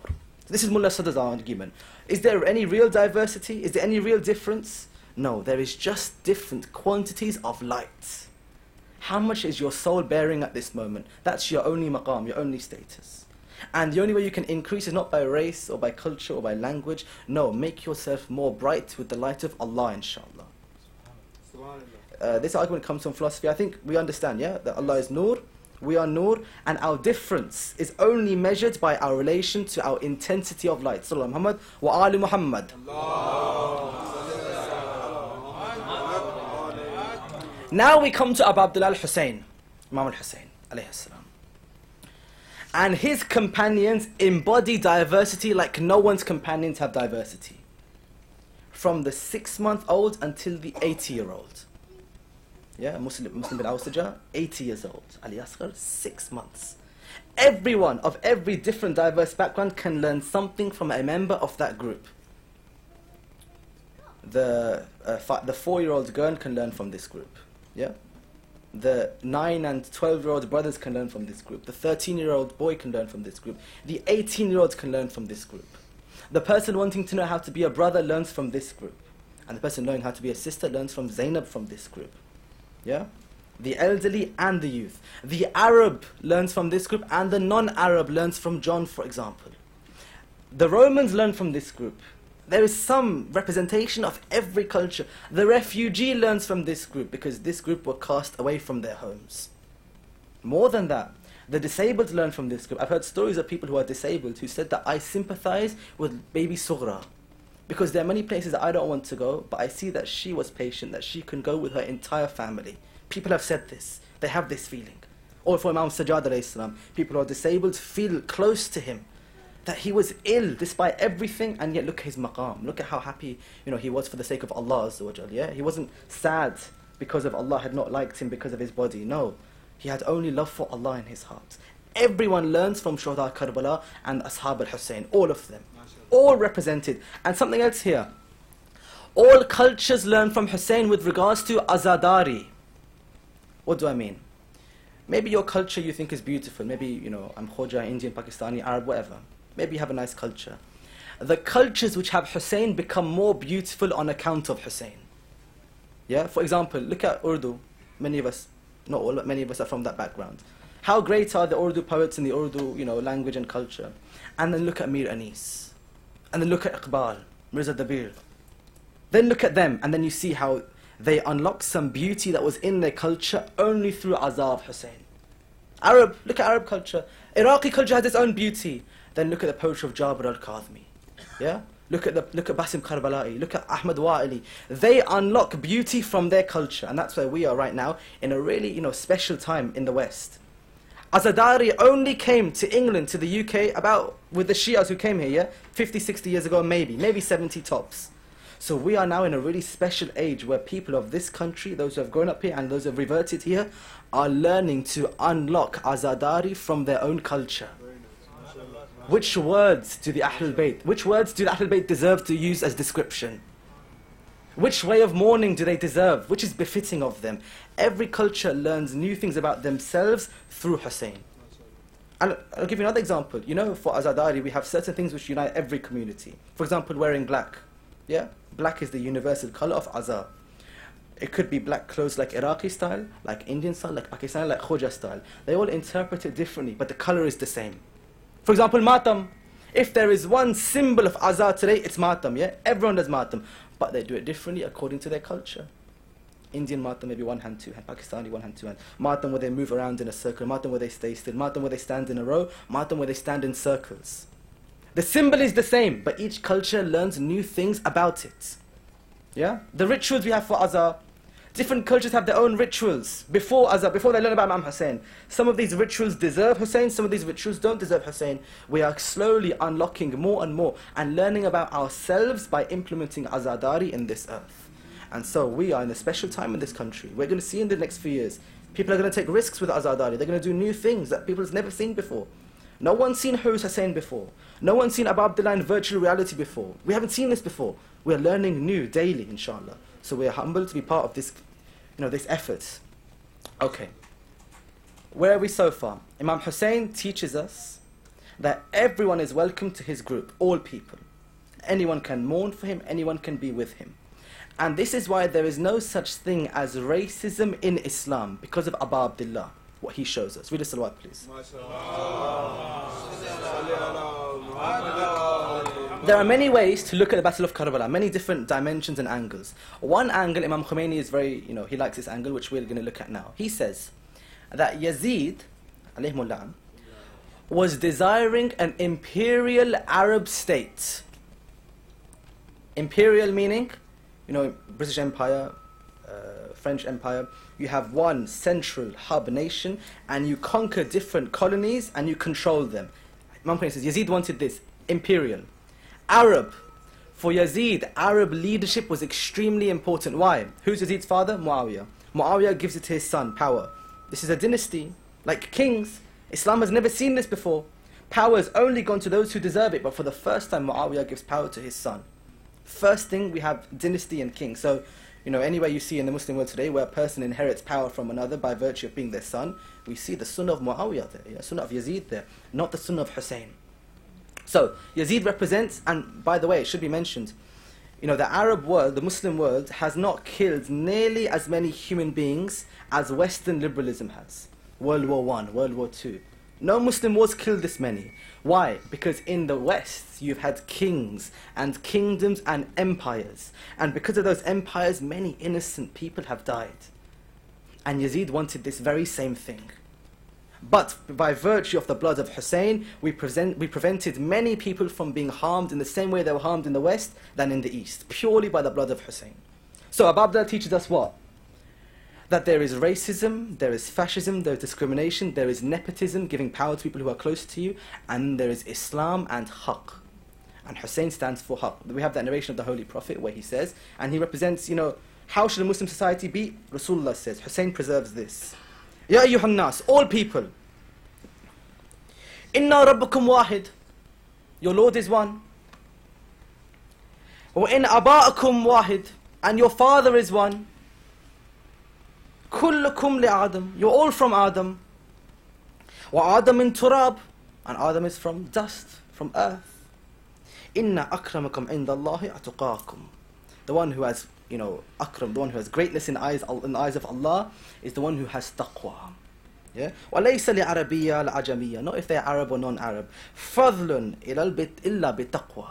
This is Mullah Sadr's argument. Is there any real diversity? Is there any real difference? No, there is just different quantities of light. How much is your soul bearing at this moment? That's your only maqam, your only status. And the only way you can increase is not by race or by culture or by language. No, make yourself more bright with the light of Allah, inshallah. This argument comes from philosophy. I think we understand, yeah, that Allah is Noor, we are Noor, and our difference is only measured by our relation to our intensity of light. Sallallahu Muhammad wa ali Muhammad. Now we come to Abu Abdullah Hussain, Imam al-Hussain, alayhi salam. And his companions embody diversity like no one's companions have diversity. From the 6-month-old until the 80-year-old. Yeah, Muslim bin Awsaja, 80 years old. Ali Asghar, 6 months. Everyone of every different diverse background can learn something from a member of that group. The 4-year-old girl can learn from this group. Yeah? The 9 and 12-year-old brothers can learn from this group. The 13-year-old boy can learn from this group. The 18-year-old can learn from this group. The person wanting to know how to be a brother learns from this group. And the person knowing how to be a sister learns from Zainab from this group. Yeah? The elderly and the youth. The Arab learns from this group and the non-Arab learns from John, for example. The Romans learn from this group. There is some representation of every culture. The refugee learns from this group because this group were cast away from their homes. More than that, the disabled learn from this group. I've heard stories of people who are disabled who said that I sympathize with baby Sughra because there are many places that I don't want to go, but I see that she was patient, that she can go with her entire family. People have said this. They have this feeling. Or for Imam Sajjad alayhi salam, people who are disabled feel close to him. That he was ill despite everything, and yet look at his maqam. Look at how happy he was for the sake of Allah Azza wa Jal. Yeah? He wasn't sad because of Allah had not liked him because of his body. No. He had only love for Allah in his heart. Everyone learns from Shuhada Karbala and Ashab al-Hussain. All of them. All represented. And something else here. All cultures learn from Hussain with regards to azadari. What do I mean? Maybe your culture you think is beautiful. Maybe, I'm Khoja, Indian, Pakistani, Arab, whatever. Maybe you have a nice culture. The cultures which have Hussain become more beautiful on account of Hussain. Yeah? For example, look at Urdu. Many of us, not all, but many of us are from that background. How great are the Urdu poets in the Urdu, language and culture. And then look at Mir Anis. And then look at Iqbal, Mirza Dabir. Then look at them, and then you see how they unlock some beauty that was in their culture only through Azab Hussain. Arab, look at Arab culture. Iraqi culture has its own beauty. Then look at the poetry of Jabir al-Kazmi. Yeah? Look at Basim Karbala'i, look at Ahmad Wa'ili. They unlock beauty from their culture, and that's where we are right now, in a really, special time in the West. Azadari only came to England, to the UK, with the Shias who came here, 50, 60 years ago, maybe 70 tops. So we are now in a really special age where people of this country, those who have grown up here and those who have reverted here, are learning to unlock Azadari from their own culture. Which words do the Ahlul Bayt, deserve to use as description? Which way of mourning do they deserve? Which is befitting of them? Every culture learns new things about themselves through Hussain. And I'll give you another example. For Azadari, we have certain things which unite every community. For example, wearing black. Yeah? Black is the universal color of Azar. It could be black clothes like Iraqi style, like Indian style, like Pakistani, like Khoja style. They all interpret it differently, but the color is the same. For example, Matam. If there is one symbol of Azar today, it's Matam, yeah? Everyone does Matam. But they do it differently according to their culture. Indian Matam, maybe one hand, two hand. Pakistani, one hand, two hand. Matam where they move around in a circle. Matam where they stay still. Matam where they stand in a row. Matam where they stand in circles. The symbol is the same, but each culture learns new things about it. Yeah? The rituals we have for Azar, different cultures have their own rituals before Azar, before they learn about Imam Hussain. Some of these rituals deserve Hussain, some of these rituals don't deserve Hussain. We are slowly unlocking more and more and learning about ourselves by implementing Azadari in this earth. And so we are in a special time in this country. We're going to see in the next few years, people are going to take risks with Azadari. They're going to do new things that people have never seen before. No one's seen Hussain before. No one's seen Abu Abdullah in virtual reality before. We haven't seen this before. We're learning new daily, inshallah. So we're humbled to be part of this, this effort. Okay. Where are we so far? Imam Hussain teaches us that everyone is welcome to his group, all people. Anyone can mourn for him, anyone can be with him. And this is why there is no such thing as racism in Islam, because of Abu Abdullah, what he shows us. Read a salawat, please. There are many ways to look at the Battle of Karbala, many different dimensions and angles. One angle, Imam Khomeini is very, he likes this angle, which we're going to look at now. He says that Yazid, alayhimullah, was desiring an imperial Arab state. Imperial meaning, British Empire, French Empire, you have one central hub nation and you conquer different colonies and you control them. Imam Khomeini says Yazid wanted this, imperial. Arab. For Yazid, Arab leadership was extremely important. Why? Who's Yazid's father? Muawiyah. Muawiyah gives it to his son, power. This is a dynasty, like kings. Islam has never seen this before. Power has only gone to those who deserve it, but for the first time Muawiyah gives power to his son. First thing, we have dynasty and king. So, anywhere you see in the Muslim world today where a person inherits power from another by virtue of being their son, we see the sunnah of Muawiyah there, sunnah of Yazid there, not the sunnah of Hussain. So, Yazid represents, and by the way, it should be mentioned, the Arab world, the Muslim world, has not killed nearly as many human beings as Western liberalism has. World War I, World War II. No Muslim wars killed this many. Why? Because in the West, you've had kings and kingdoms and empires. And because of those empires, many innocent people have died. And Yazid wanted this very same thing. But by virtue of the blood of Hussain, we prevented many people from being harmed in the same way they were harmed in the West than in the East, purely by the blood of Hussain. So Abu Abdullah teaches us what? That there is racism, there is fascism, there is discrimination, there is nepotism, giving power to people who are close to you, and there is Islam and Haqq. And Hussain stands for Haqq. We have that narration of the Holy Prophet where he says, and he represents, how should a Muslim society be? Rasulullah says, Hussain preserves this. Ya ayyuhan nas, all people. Inna rabbakum wahid. Your Lord is one. Wa in aba'akum wahid. And your father is one. Kullukum li Adam. You're all from Adam. Wa Adam min turab. And Adam is from dust, from earth. Inna akramakum indallahi atuqakum. The one who has, akram, the one who has greatness in the eyes of Allah, is the one who has taqwa. Yeah? وَلَيْسَ لِعَرَبِيَّ لَعَجَمِيَّ. Not if they're Arab or non-Arab. فَضْلٌ إِلَّا بِتَقْوَى.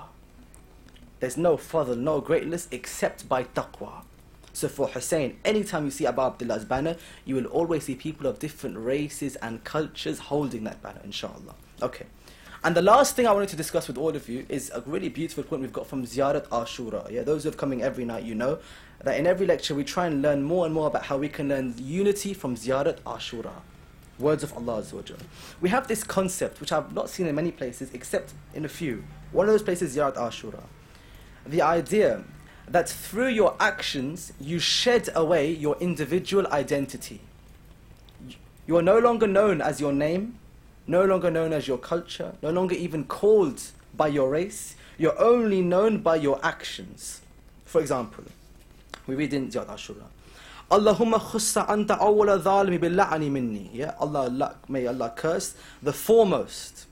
There's no fadl, no greatness except by taqwa. So for Hussain, anytime you see Abu Abdullah's banner, you will always see people of different races and cultures holding that banner, inshallah. Okay. And the last thing I wanted to discuss with all of you is a really beautiful point we've got from Ziyarat Ashura. Yeah, those who are coming every night, that in every lecture we try and learn more and more about how we can learn unity from Ziyarat Ashura. Words of Allah Azza wa Jal. We have this concept, which I've not seen in many places, except in a few. One of those places is Ziyarat Ashura. The idea that through your actions, you shed away your individual identity. You are no longer known as your name, no longer known as your culture, no longer even called by your race. You're only known by your actions. For example, we read in Ziyarat Ashura, Allahumma khussa anta awwala dhalimi billa'ani minni. Yeah, may Allah curse the foremost.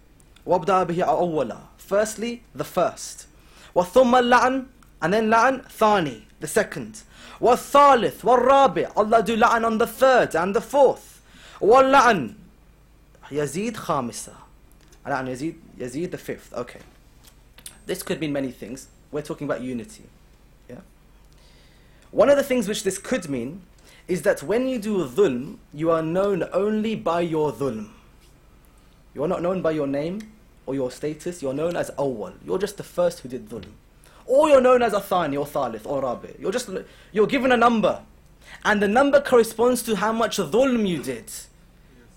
Wabda bihi awwala. Firstly, the first. Wa thumma la'an, and then la'an thani, the second. Wa thalith, wa rabi. Allah do la'an on the third and the fourth. Wa la'an Yazid khamisa. La'an Yazid the fifth. Okay. This could mean many things. We're talking about unity. Yeah. One of the things which this could mean is that when you do dhulm, you are known only by your dhulm. You are not known by your name or your status. You're known as awwal. You're just the first who did dhulm. Or you're known as athani or thalith or rabi. You're given a number. And the number corresponds to how much dhulm you did.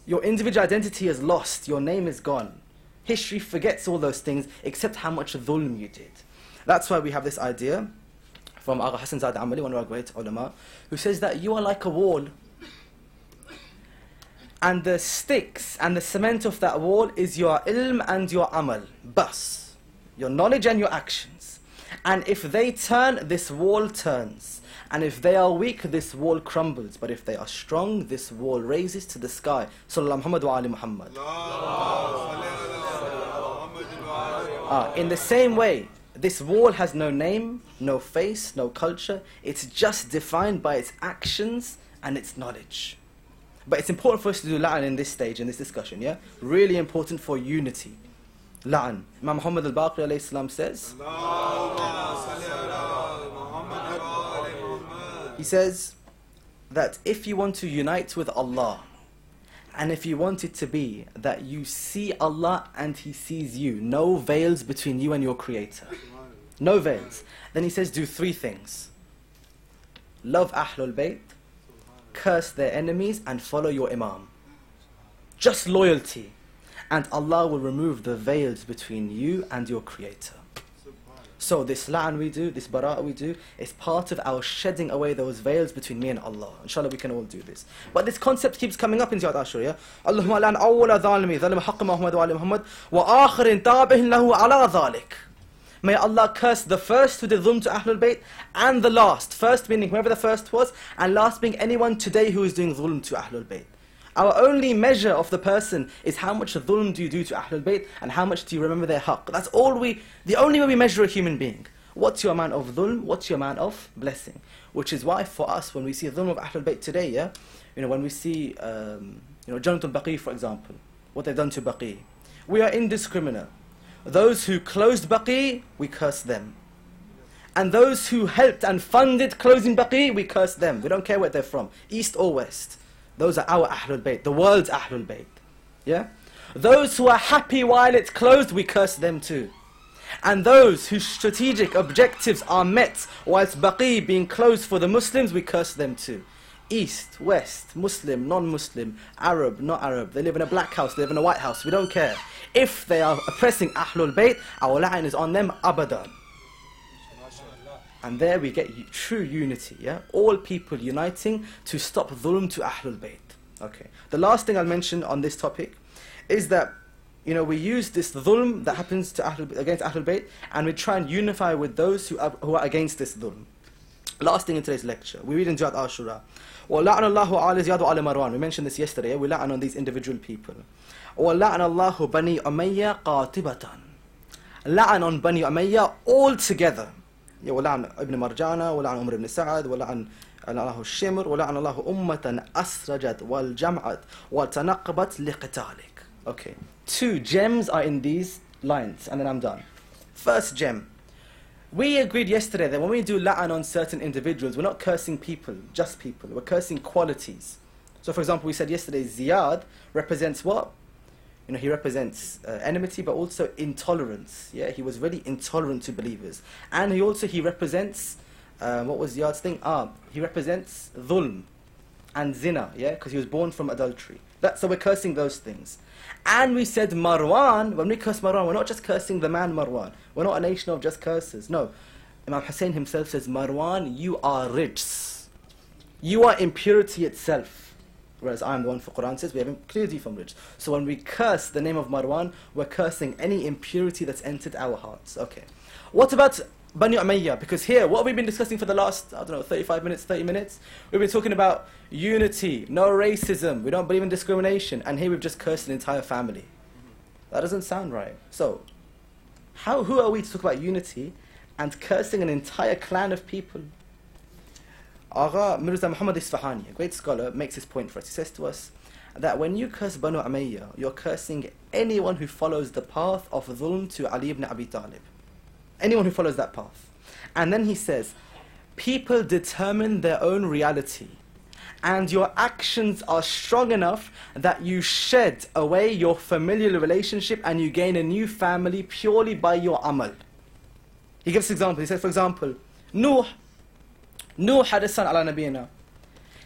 Your individual identity is lost. Your name is gone. History forgets all those things except how much dhulm you did. That's why we have this idea from Agha Hassan Zad Amali, one of our great ulama, who says that you are like a wall. And the sticks and the cement of that wall is your ilm and your amal. Bas. Your knowledge and your actions. And if they turn, this wall turns. And if they are weak, this wall crumbles. But if they are strong, this wall raises to the sky. Sallallahu Muhammad wa ali Muhammad. In the same way, this wall has no name, no face, no culture. It's just defined by its actions and its knowledge. But it's important for us to do la'an in this stage, in this discussion, yeah? Really important for unity. La'an. Imam Muhammad al-Baqir alayhi salam says, he says that if you want to unite with Allah, and if you want it to be that you see Allah and He sees you, no veils between you and your Creator, no veils, then he says do three things. Love Ahlul Bayt, curse their enemies, and follow your Imam. Just loyalty. And Allah will remove the veils between you and your Creator. So this la'an we do, this bara'ah we do, is part of our shedding away those veils between me and Allah. Inshallah we can all do this. But this concept keeps coming up in Ziyarat Ashura, yeah? Allahumma la'an awwala dhalimi, dhalim haqqa Muhammad wa ali Muhammad, wa akhirin tabihin lahu ala dhalik. May Allah curse the first who did dhulm to Ahlul Bayt and the last. First meaning whoever the first was, and last being anyone today who is doing dhulm to Ahlul Bayt. Our only measure of the person is how much dhulm do you do to Ahlul Bayt and how much do you remember their haqq. That's the only way we measure a human being. What's your amount of dhulm? What's your amount of blessing? Which is why for us, when we see dhulm of Ahlul Bayt today, yeah, when we see, Janatul Baqi, for example, what they've done to Baqi, we are indiscriminate. Those who closed Baqi, we curse them. And those who helped and funded closing Baqi, we curse them. We don't care where they're from, east or west. Those are our Ahlul Bayt, the world's Ahlul Bayt. Yeah? Those who are happy while it's closed, we curse them too. And those whose strategic objectives are met whilst Baqi being closed for the Muslims, we curse them too. East, West, Muslim, non-Muslim, Arab, not Arab. They live in a black house, they live in a white house, we don't care. If they are oppressing Ahlul Bayt, our la'in is on them abadan. And there we get true unity, yeah? All people uniting to stop dhulm to Ahlul Bayt. Okay. The last thing I'll mention on this topic is that, we use this dhulm that happens to against Ahlul Bayt, and we try and unify with those who are against this dhulm. Last thing in today's lecture, we read in Jawat Ashura. وَلَعْنَ اللَّهُ عَلَى زِيَادُ عَلَى مَرْوَانَ. We mentioned this yesterday, we la'an on these individual people. وَلَعْنَ اللَّهُ بَنِي أُمَيَّةَ قَاطِبَةً. La'an on Bani Umayyah all together. وَلَعْنَ Ibn Marjana, وَلَعْنَ Umar ibn Sa'ad, وَلَعْنَ الله الشمر ولعن الله أمة أسرجت والجمعت وتنقبت لقتالك. Okay, 2 gems are in these lines and then I'm done. First gem. We agreed yesterday that when we do la'an on certain individuals, we're not cursing people, just people. We're cursing qualities. So for example, we said yesterday Ziyad represents what? He represents enmity, but also intolerance. Yeah, he was really intolerant to believers. And he represents, what was Ziyad's thing? He represents dhulm and zina, yeah, because he was born from adultery. So we're cursing those things. And we said Marwan, when we curse Marwan, we're not just cursing the man Marwan. We're not a nation of just curses. No. Imam Hussain himself says, Marwan, you are rijs. You are impurity itself. Whereas I am the one for Quran says we have impurity from rijs. So when we curse the name of Marwan, we're cursing any impurity that's entered our hearts. Okay. What about Bani Umayyah? Because here, what have we been discussing for the last, 35 minutes, 30 minutes? We've been talking about unity, no racism, we don't believe in discrimination, and here we've just cursed an entire family. That doesn't sound right. So, who are we to talk about unity and cursing an entire clan of people? Agha Mirza Muhammad Isfahani, a great scholar, makes this point for us. He says to us that when you curse Banu Umayyah, you're cursing anyone who follows the path of dhulm to Ali ibn Abi Talib. Anyone who follows that path. And then he says, people determine their own reality. And your actions are strong enough that you shed away your familial relationship and you gain a new family purely by your amal. He gives an example. He says, for example, Noor had a son, ala nabiyina.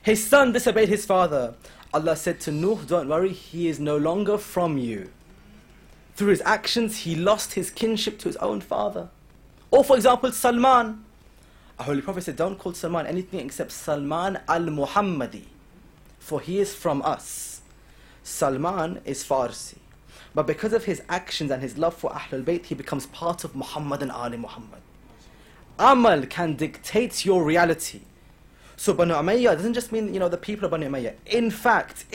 His son disobeyed his father. Allah said to Noor, don't worry, he is no longer from you. Through his actions, he lost his kinship to his own father. Or for example, Salman. A Holy Prophet said, don't call Salman anything except Salman al-Muhammadi, for he is from us. Salman is Farsi. But because of his actions and his love for Ahlul Bayt, he becomes part of Muhammad and Ali Muhammad. Amal can dictate your reality. So Banu Umayyah doesn't just mean, the people of Banu Umayyah. In fact,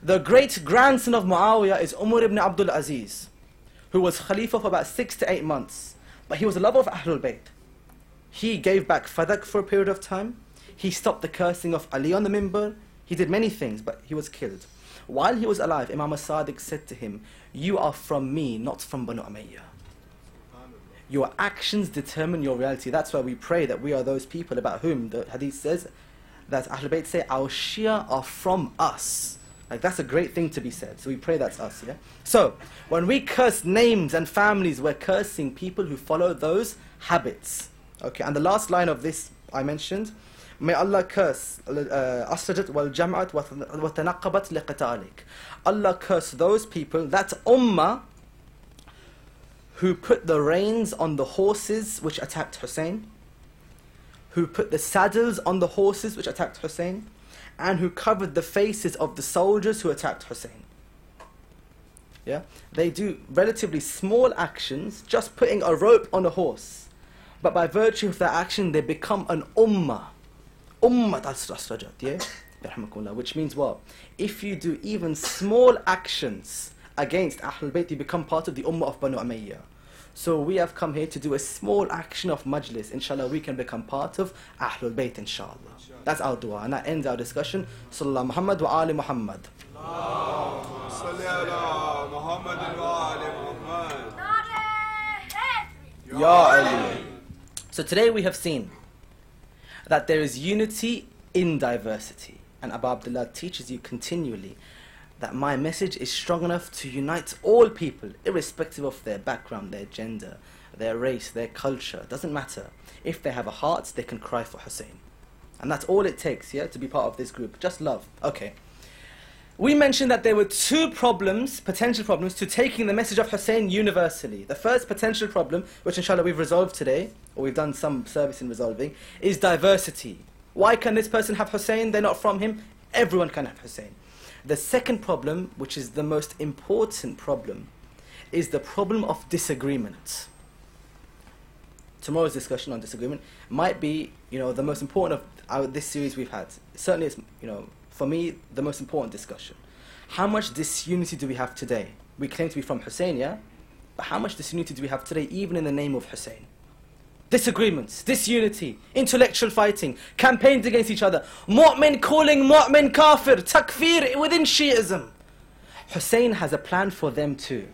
the great-grandson of Muawiyah is Umar ibn Abdul Aziz, who was Khalifa for about 6 to 8 months. But he was a lover of Ahlul Bayt. He gave back Fadak for a period of time. He stopped the cursing of Ali on the minbar. He did many things, but he was killed. While he was alive, Imam as-Sadiq said to him, you are from me, not from Banu Umayyah. Your actions determine your reality. That's why we pray that we are those people about whom the hadith says that Ahlul Bayt say, our Shia are from us. Like, that's a great thing to be said. So we pray that's us, yeah? So, when we curse names and families, we're cursing people who follow those habits. Okay, and the last line of this I mentioned, may Allah curse asrajat wal jam'at wa tanaqabat liqitalik. Allah curse those people, that ummah, who put the reins on the horses which attacked Hussain, who put the saddles on the horses which attacked Hussain, and who covered the faces of the soldiers who attacked Hussain. Yeah? They do relatively small actions, just putting a rope on a horse. But by virtue of that action, they become an ummah. Ummah al-Rajat, yeah? Which means what? If you do even small actions against Ahlul Bayt, you become part of the ummah of Banu Umayyah. So we have come here to do a small action of Majlis. Inshallah, we can become part of Ahlul Bayt, inshallah. That's our dua. And that ends our discussion. Sallallahu Muhammad wa Ali Muhammad. Ya Ali. So today we have seen that there is unity in diversity. And Abu Abdullah teaches you continually that my message is strong enough to unite all people, irrespective of their background, their gender, their race, their culture. Doesn't matter. If they have a heart, they can cry for Hussain. And that's all it takes, yeah, to be part of this group. Just love. Okay. We mentioned that there were two problems, potential problems, to taking the message of Hussain universally. The first potential problem, which inshallah we've resolved today, or we've done some service in resolving, is diversity. Why can this person have Hussain? They're not from him. Everyone can have Hussain. The second problem, which is the most important problem, is the problem of disagreement. Tomorrow's discussion on disagreement might be, the most important of this series we've had. Certainly it's, for me, the most important discussion. How much disunity do we have today? We claim to be from Hussain, yeah? But how much disunity do we have today, even in the name of Hussain? Disagreements, disunity, intellectual fighting, campaigns against each other, mu'min calling mu'min kafir, takfir within Shi'ism. Hussain has a plan for them too,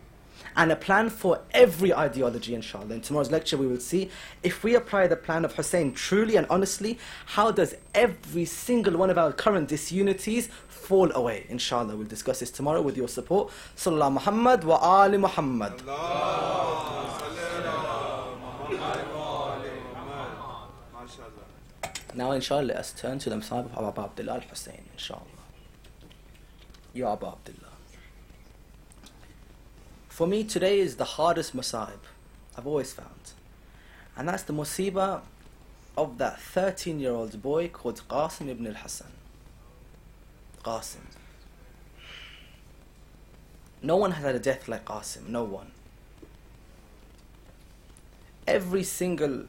and a plan for every ideology, inshallah. In tomorrow's lecture we will see, if we apply the plan of Hussain truly and honestly, how does every single one of our current disunities fall away? Inshallah, we'll discuss this tomorrow with your support. Sallallahu Muhammad wa Ali Muhammad. Now, inshallah, let us turn to the Masahib of Abu Abdullah al-Hussain, inshallah. Ya Abu Abdullah. For me, today is the hardest Masahib I've always found. And that's the musibah of that 13-year-old boy called Qasim ibn al-Hassan. Qasim. No one has had a death like Qasim, no one. Every single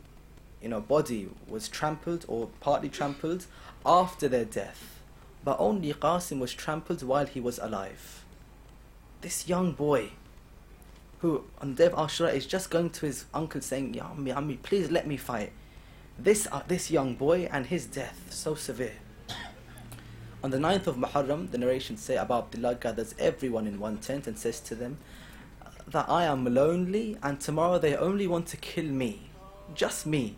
body was trampled or partly trampled after their death. But only Qasim was trampled while he was alive. This young boy, who on the day of Ashura is just going to his uncle saying, Ya Ammi, please let me fight. This young boy and his death, so severe. On the 9th of Muharram, the narrations say, Abu Abdullah gathers everyone in one tent and says to them that I am lonely and tomorrow they only want to kill me. Just me.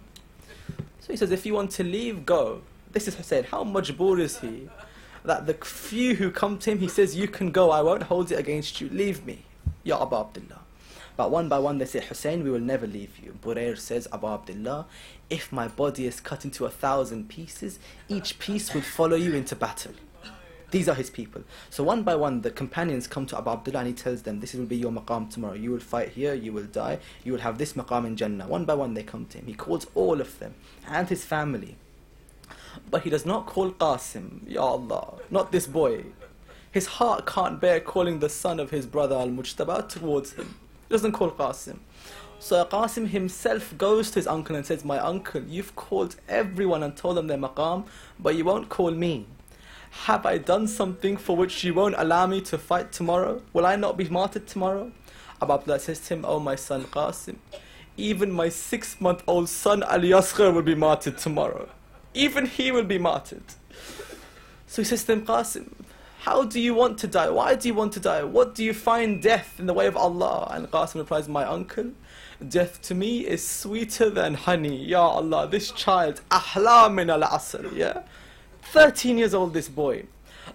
So he says, if you want to leave, go. This is Hussain. How majboor is he? That the few who come to him, he says, you can go, I won't hold it against you, leave me. Ya Abu Abdullah. But one by one they say, Hussain, we will never leave you. Burair says, Abu Abdullah, if my body is cut into 1,000 pieces, each piece will follow you into battle. These are his people. So one by one, the companions come to Abu Abdullah and he tells them, this will be your maqam tomorrow. You will fight here, you will die, you will have this maqam in Jannah. One by one they come to him. He calls all of them and his family. But he does not call Qasim, Ya Allah, not this boy. His heart can't bear calling the son of his brother Al-Mujtaba towards him. He doesn't call Qasim. So Qasim himself goes to his uncle and says, my uncle, you've called everyone and told them their maqam, but you won't call me. Have I done something for which you won't allow me to fight tomorrow? Will I not be martyred tomorrow? Abu Abdullah says to him, oh my son Qasim, even my 6-month-old son Al-Yasghar will be martyred tomorrow. Even he will be martyred. So he says to him, Qasim, how do you want to die? Why do you want to die? What do you find death in the way of Allah? And Qasim replies, my uncle, death to me is sweeter than honey. Ya Allah, this child, ahla min al-asr, yeah? 13 years old, this boy.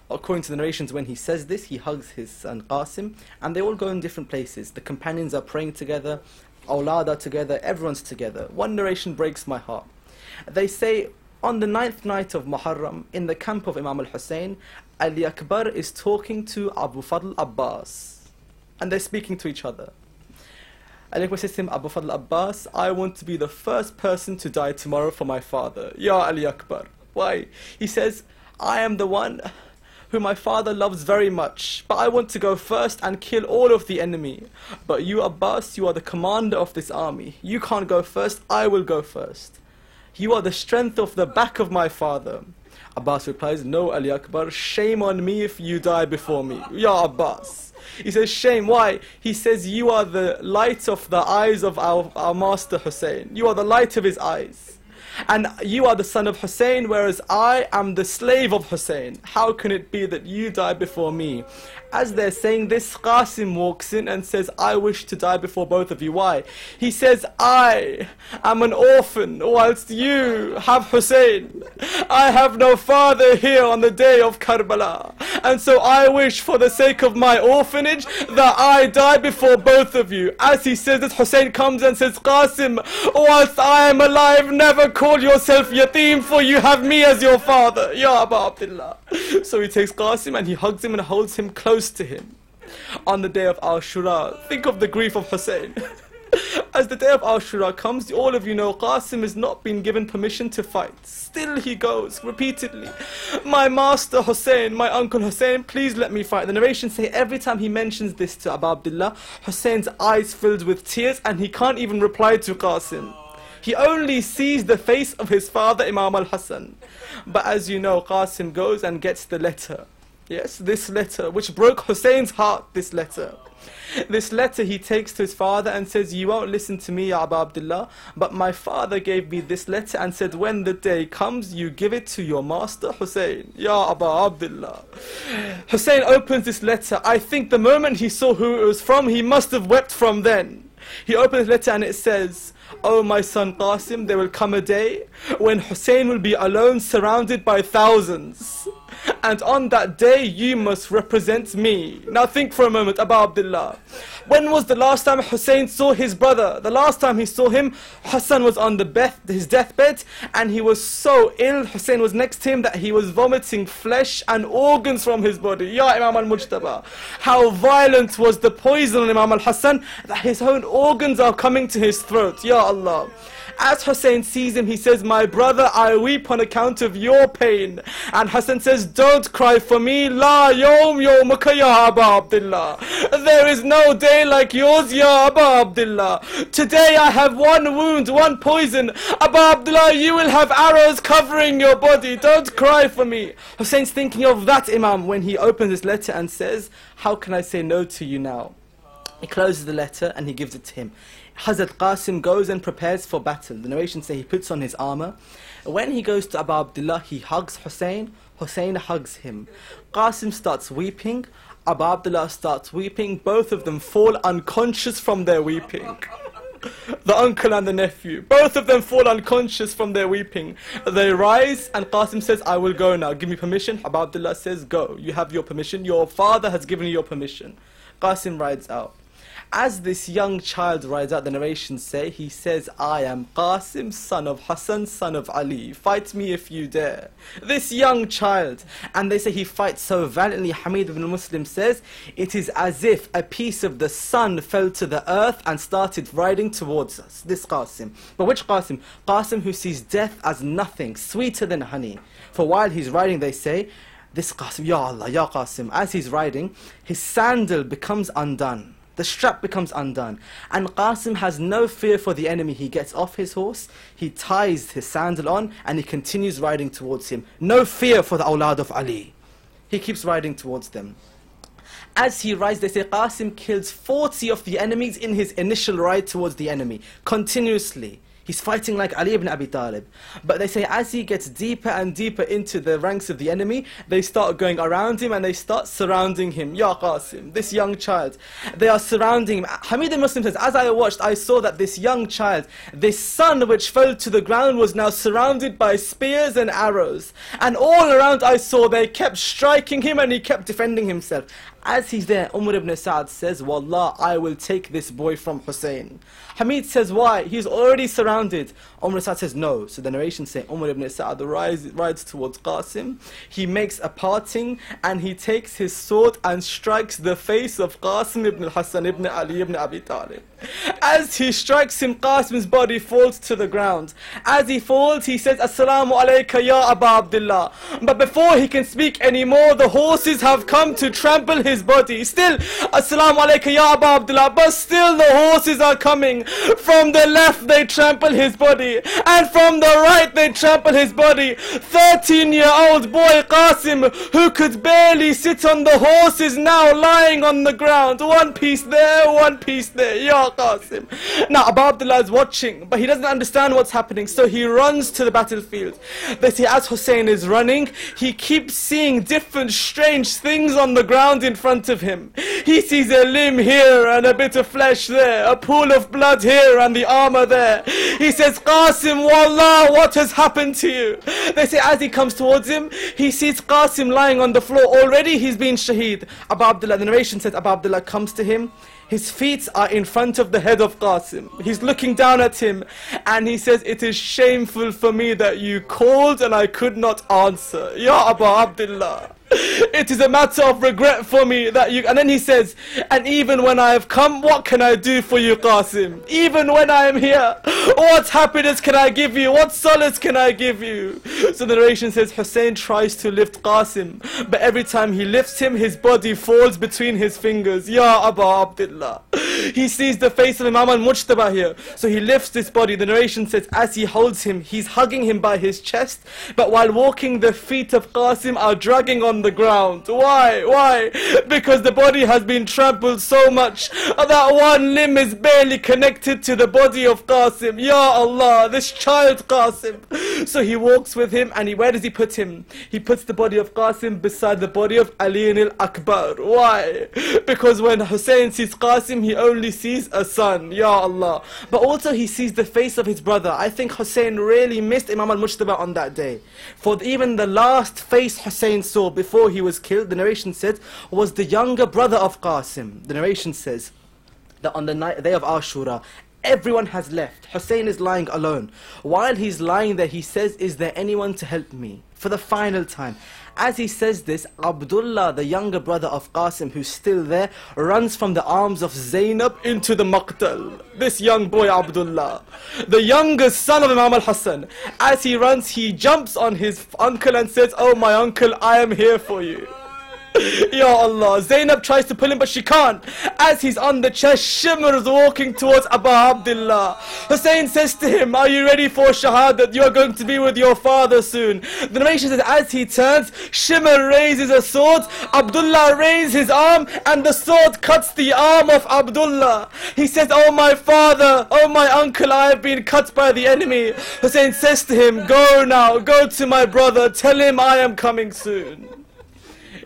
According to the narrations, when he says this, he hugs his son Qasim, and they all go in different places. The companions are praying together, awlad are together, everyone's together. One narration breaks my heart. They say, on the 9th night of Muharram, in the camp of Imam al-Hussain, Ali Akbar is talking to Abu Fadl Abbas, and they're speaking to each other. Ali Akbar says to him, Abu Fadl Abbas, I want to be the first person to die tomorrow for my father. Ya Ali Akbar. Why? He says, I am the one who my father loves very much, but I want to go first and kill all of the enemy. But you, Abbas, you are the commander of this army. You can't go first, I will go first. You are the strength of the back of my father. Abbas replies, no, Ali Akbar, shame on me if you die before me. Ya Abbas. He says, shame, why? He says, you are the light of the eyes of our master Hussain. You are the light of his eyes. And you are the son of Hussain, whereas I am the slave of Hussain. How can it be that you die before me? As they're saying this, Qasim walks in and says, I wish to die before both of you. Why? He says, I am an orphan, whilst you have Hussain. I have no father here on the day of Karbala. And so I wish, for the sake of my orphanage, that I die before both of you. As he says this, Hussain comes and says, Qasim, whilst I am alive, never call yourself yatim, for you have me as your father. Ya Abu Abdullah. So he takes Qasim and he hugs him and holds him close to him. On the day of Ashura, think of the grief of Hussain. As the day of Ashura comes, all of you know Qasim has not been given permission to fight. Still he goes repeatedly, my master Hussain, my uncle Hussain, please let me fight. The narrations say every time he mentions this to Abu Abdullah, Hussein's eyes filled with tears and he can't even reply to Qasim. He only sees the face of his father, Imam al-Hassan. But as you know, Qasim goes and gets the letter. Yes, this letter, which broke Hussein's heart, this letter. This letter he takes to his father and says, you won't listen to me, Ya Abu Abdullah, but my father gave me this letter and said, when the day comes, you give it to your master Hussain. Ya Abu Abdullah. Hussain opens this letter. I think the moment he saw who it was from, he must have wept from then. He opens the letter and it says, oh my son Qasim, there will come a day when Hussain will be alone, surrounded by thousands. And on that day, you must represent me. Now think for a moment, Abu Abdullah. When was the last time Hussain saw his brother? The last time he saw him, Hassan was on his deathbed, and he was so ill, Hussain was next to him, that he was vomiting flesh and organs from his body. Ya Imam al-Mujtaba. How violent was the poison on Imam al-Hassan, that his own organs are coming to his throat. Ya Allah. As Hussain sees him, he says, my brother, I weep on account of your pain. And Hassan says, don't cry for me. La yawm yawmuka ya Abu Abdullah. There is no day like yours, ya Abu Abdullah. Today I have one wound, one poison. Abu Abdullah, you will have arrows covering your body. Don't cry for me. Hussain's thinking of that, Imam, when he opens this letter and says, how can I say no to you now? He closes the letter and he gives it to him. Hazrat Qasim goes and prepares for battle. The narrations say he puts on his armor. When he goes to Abu Abdullah, he hugs Hussain. Hussain hugs him. Qasim starts weeping. Abu Abdullah starts weeping. Both of them fall unconscious from their weeping. The uncle and the nephew, both of them fall unconscious from their weeping. They rise and Qasim says, I will go now. Give me permission. Abu Abdullah says, go. You have your permission. Your father has given you your permission. Qasim rides out. As this young child rides out, the narrations say, he says, I am Qasim, son of Hassan, son of Ali. Fight me if you dare. This young child. And they say he fights so valiantly. Hamid ibn Muslim says, it is as if a piece of the sun fell to the earth and started riding towards us. This Qasim. But which Qasim? Qasim who sees death as nothing, sweeter than honey. For while he's riding, they say, this Qasim, Ya Allah, Ya Qasim, as he's riding, his sandal becomes undone. The strap becomes undone. And Qasim has no fear for the enemy. He gets off his horse, he ties his sandal on, and he continues riding towards him. No fear for the awlad of Ali. He keeps riding towards them. As he rides, they say Qasim kills 40 of the enemies in his initial ride towards the enemy, continuously. He's fighting like Ali ibn Abi Talib. But they say as he gets deeper and deeper into the ranks of the enemy, they start going around him and they start surrounding him. Ya Qasim, this young child. They are surrounding him. Hamid al-Muslim says, as I watched, I saw that this young child, this sun which fell to the ground, was now surrounded by spears and arrows. And all around I saw they kept striking him and he kept defending himself. As he's there, Umar ibn Sa'd says, Wallah, I will take this boy from Hussain. Hamid says, why? He's already surrounded. Umar ibn Sa'd says, no. So the narration says, Umar ibn Sa'd rides towards Qasim. He makes a parting and he takes his sword and strikes the face of Qasim ibn Hassan ibn Ali ibn Abi Talib. As he strikes him, Qasim's body falls to the ground. As he falls, he says, Assalamu alayka ya Aba Abdullah. But before he can speak anymore, the horses have come to trample his body. Still, Assalamu alayka ya Aba Abdullah. But still the horses are coming. From the left they trample his body, and from the right they trample his body. 13-year-old boy Qasim, who could barely sit on the horse, is now lying on the ground. One piece there, one piece there. Ya Qasim. Now Abu Abdullah is watching, but he doesn't understand what's happening, so he runs to the battlefield. They say as Hussain is running, he keeps seeing different strange things on the ground in front of him. He sees a limb here and a bit of flesh there, a pool of blood here and the armor there. He says, Qasim, wallah, what has happened to you? They say as he comes towards him, he sees Qasim lying on the floor. Already he's been shaheed. Abu Abdullah, the narration says, Abu Abdullah comes to him. His feet are in front of the head of Qasim. He's looking down at him and he says, it is shameful for me that you called and I could not answer. Ya Abu Abdullah, it is a matter of regret for me that you... And then he says, and even when I have come, what can I do for you, Qasim? Even when I am here, what happiness can I give you? What solace can I give you? So the narration says, Hussain tries to lift Qasim, but every time he lifts him, his body falls between his fingers. Ya Abu Abdullah. He sees the face of Imam al-Mujtaba here, so he lifts this body. The narration says, as he holds him, he's hugging him by his chest, but while walking, the feet of Qasim are dragging on the ground. Why? Why? Because the body has been trampled so much that one limb is barely connected to the body of Qasim. Ya Allah, this child Qasim. So he walks with him, and where does he put him? He puts the body of Qasim beside the body of Ali al-Akbar. Why? Because when Hussain sees Qasim, he only sees a son. Ya Allah. But also he sees the face of his brother. I think Hussain really missed Imam al-Mujtaba on that day. For even the last face Hussain saw before he was killed, the narration said, was the younger brother of Qasim. The narration says that on the day of Ashura, everyone has left. Hussain is lying alone. While he's lying there, he says, is there anyone to help me? For the final time. As he says this, Abdullah, the younger brother of Qasim, who's still there, runs from the arms of Zainab into the Maqtal. This young boy, Abdullah, the youngest son of Imam al-Hassan. As he runs, he jumps on his uncle and says, oh my uncle, I am here for you. Ya Allah. Zainab tries to pull him, but she can't. As he's on the chest, Shimr is walking towards Abu Abdullah. Hussain says to him, are you ready for Shahadat? You are going to be with your father soon. The narration says, as he turns, Shimr raises a sword, Abdullah raises his arm, and the sword cuts the arm of Abdullah. He says, oh my father, oh my uncle, I have been cut by the enemy. Hussain says to him, go now, go to my brother, tell him I am coming soon.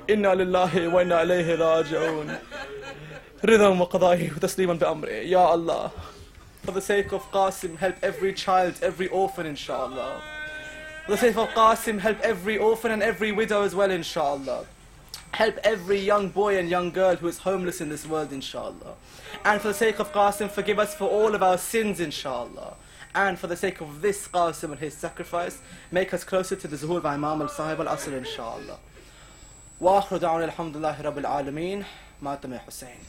Inna lillahi wa inna ilayhi raji'un. Ridhan wa qadahi wa tasliman bi amri. Ya Allah. For the sake of Qasim, help every child, every orphan, inshallah. For the sake of Qasim, help every orphan and every widow as well, inshallah. Help every young boy and young girl who is homeless in this world, inshallah. And for the sake of Qasim, forgive us for all of our sins, inshallah. And for the sake of this Qasim and his sacrifice, make us closer to the zuhur of Imam al-Sahib al-Asr, inshallah. وآخر دعوانا الحمد لله رب العالمين. ماتم يا حسين.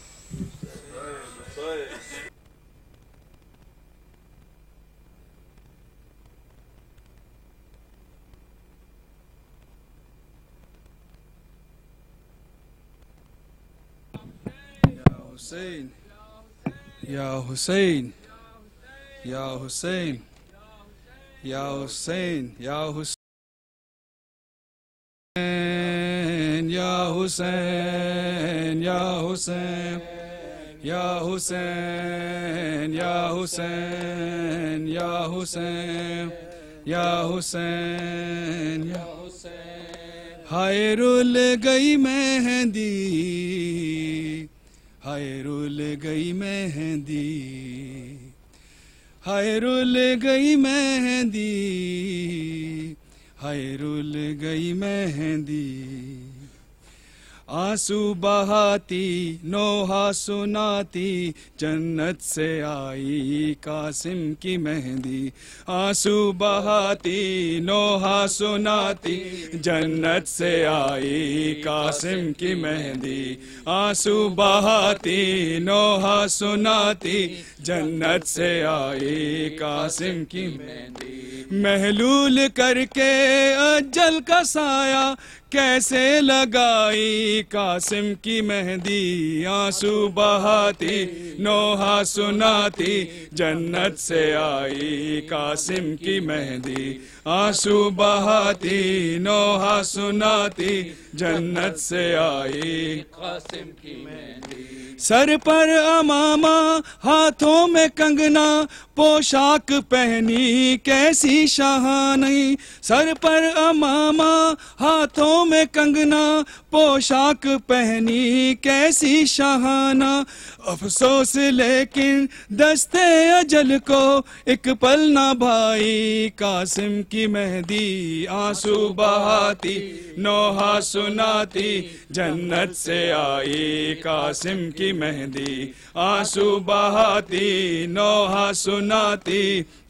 Ya Hussain, Ya Hussain, Ya Hussain, Ya Hussain, Ya Hussain, Ya Hussain, Ya Hussain, Ya Hussain, Ya Hussain, Ya Hussain, Ya Hussain. Haye rul gayi mehndi, haye rul gayi mehndi, haye rul gayi mehndi, haye rul gayi mehndi. آنسو بہاتی نوحہ سناتی جنت سے آئی قاسم کی مہندی. آنسو بہاتی نوحہ سناتی جنت سے آئی قاسم کی مہندی. آنسو بہاتی نوحہ سناتی جنت سے آئی قاسم کی مہندی. محلول کر کے اجل کا سایہ کیسے لگائی قاسم کی مہندی. آنسو بہاتی نوحہ سناتی جنت سے آئی قاسم کی مہندی. آنسو بہاتی نوحہ سناتی جنت سے آئی قاسم کی مہندی. سر پر امامہ ہاتھوں میں کنگنا پوشاک پہنی کیسی شاہانی. سر پر امامہ ہاتھوں میں کنگنا پوشاک پہنی کیسی شاہانہ. افسوس لیکن دستے اجل کو ایک پل نہ بھائی قاسم کی مہندی. آنسو بہاتی نوحہ سناتی جنت سے آئی قاسم کی مہندی. آنسو بہاتی نوحہ سناتی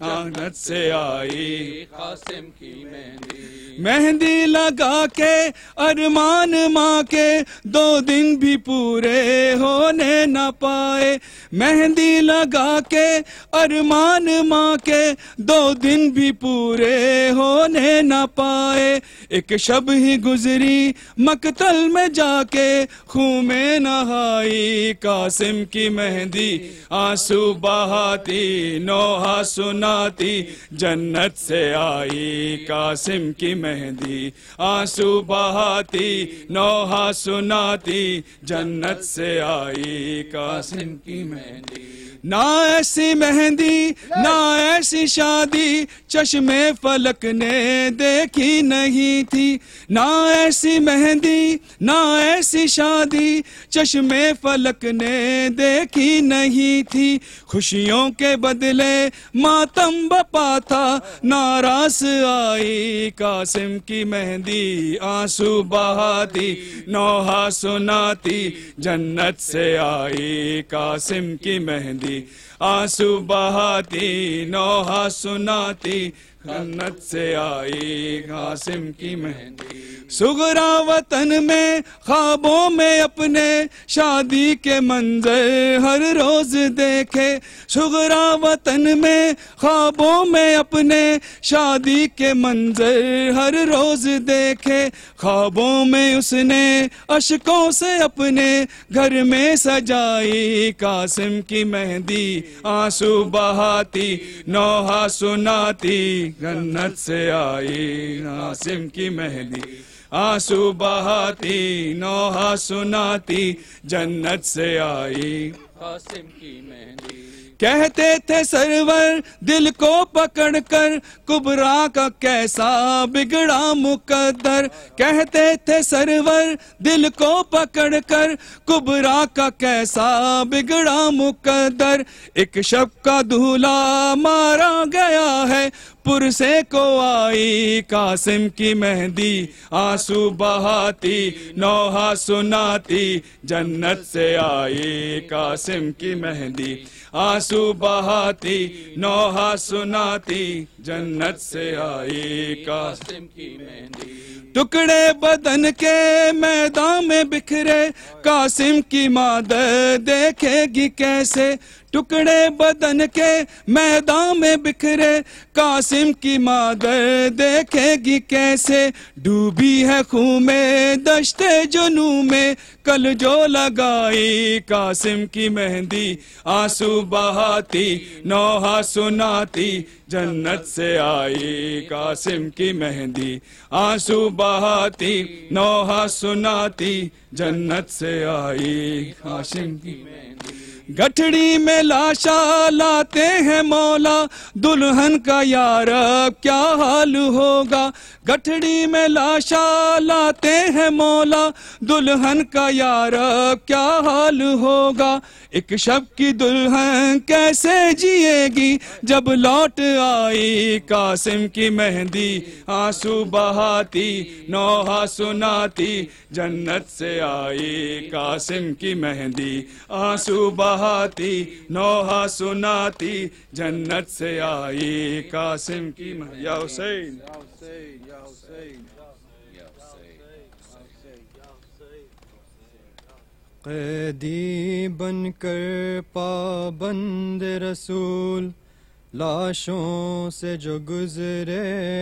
جنت سے آئی قاسم کی مہندی. مہندی لگا کے ارمان ماں کے 2 دن بھی پورے ہونے نہ پائے. مہندی لگا کے ارمان ماں کے 2 دن بھی پورے ہونے نہ پائے. ایک شب ہی گزری مقتل میں جا کے خون میں نہائی قاسم کی مہندی. آنسو بہاتی نوحہ سناتی جنت سے آئی قاسم کی مہندی. آنسو بہاتی نوحہ سناتی جنت سے آئی قاسم کی مہندی. نہ ایسی مہندی نہ ایسی شادی چشم فلک نے دیکھی نہیں تھی. نہ ایسی مہندی نہ ایسی شادی چشم فلک نے دیکھی نہیں تھی. خوشیوں کے بدلے ماتم بپا تھا ناراض آئی قاسم کی مہندی. آنسو بہاتی نوحہ سناتی جنت سے آئی قاسم کی مہندی. آنسو بہاتی نوحہ سناتی جنت سے آئی قاسم کی مہندی. سغرا وطن میں خوابوں میں اپنے شادی کے منظر ہر روز دیکھے. سغرا وطن میں خوابوں میں اپنے شادی کے منظر ہر روز دیکھے. خوابوں میں اس نے اشکوں سے اپنے گھر میں سجائی قاسم کی مہندی. آنسو بہاتی نوحہ سناتی جنت سے آئی قاسم کی مہندی. آنسو بہاتی نوحہ سناتی جنت سے آئی قاسم کی مہندی. کہتے تھے سرور دل کو پکڑ کر کبرا کا کیسا بگڑا مقدر. کہتے تھے سرور دل کو پکڑ کر کبرا کا کیسا بگڑا مقدر. ایک شب کا دھولا مارا گیا ہے پرسے کو آئی قاسم کی مہندی. آنسو بہاتی نوحہ سناتی جنت سے آئی قاسم کی مہندی. آنسو بہاتی نوحہ سناتی جنت سے آئی قاسم کی مہندی. ٹکڑے بدن کے میدان میں بکھرے قاسم کی مادر دیکھے گی کیسے. ٹکڑے بدن کے میدان میں بکھرے قاسم کی مادر دیکھے گی کیسے. ڈوبی ہے خون میں دشت جنوں میں کل جو لگائی قاسم کی مہندی. آنسو بہاتی نوحہ سناتی جنت سے آئی قاسم کی مہندی. آنسو بہاتی نوحہ سناتی جنت سے آئی قاسم کی مہندی. گٹھڑی میں لاشا لاتے ہیں مولا دلہن کا یارب کیا حال ہوگا. گٹھڑی میں لاشا لاتے ہیں مولا دلہن کا یار کیا حال ہوگا، ایک شب کی دلہن کیسے جیے گی، جب لوٹ آئی قاسم کی مہندی آنسو بہاتی نوحہ سناتی، جنت سے آئی قاسم کی مہندی آنسو بہاتی نوحہ سناتی، جنت سے آئی قاسم کی مہندی. یا حسین قیدی بن کر پابند رسول، لاشوں سے جو گزرے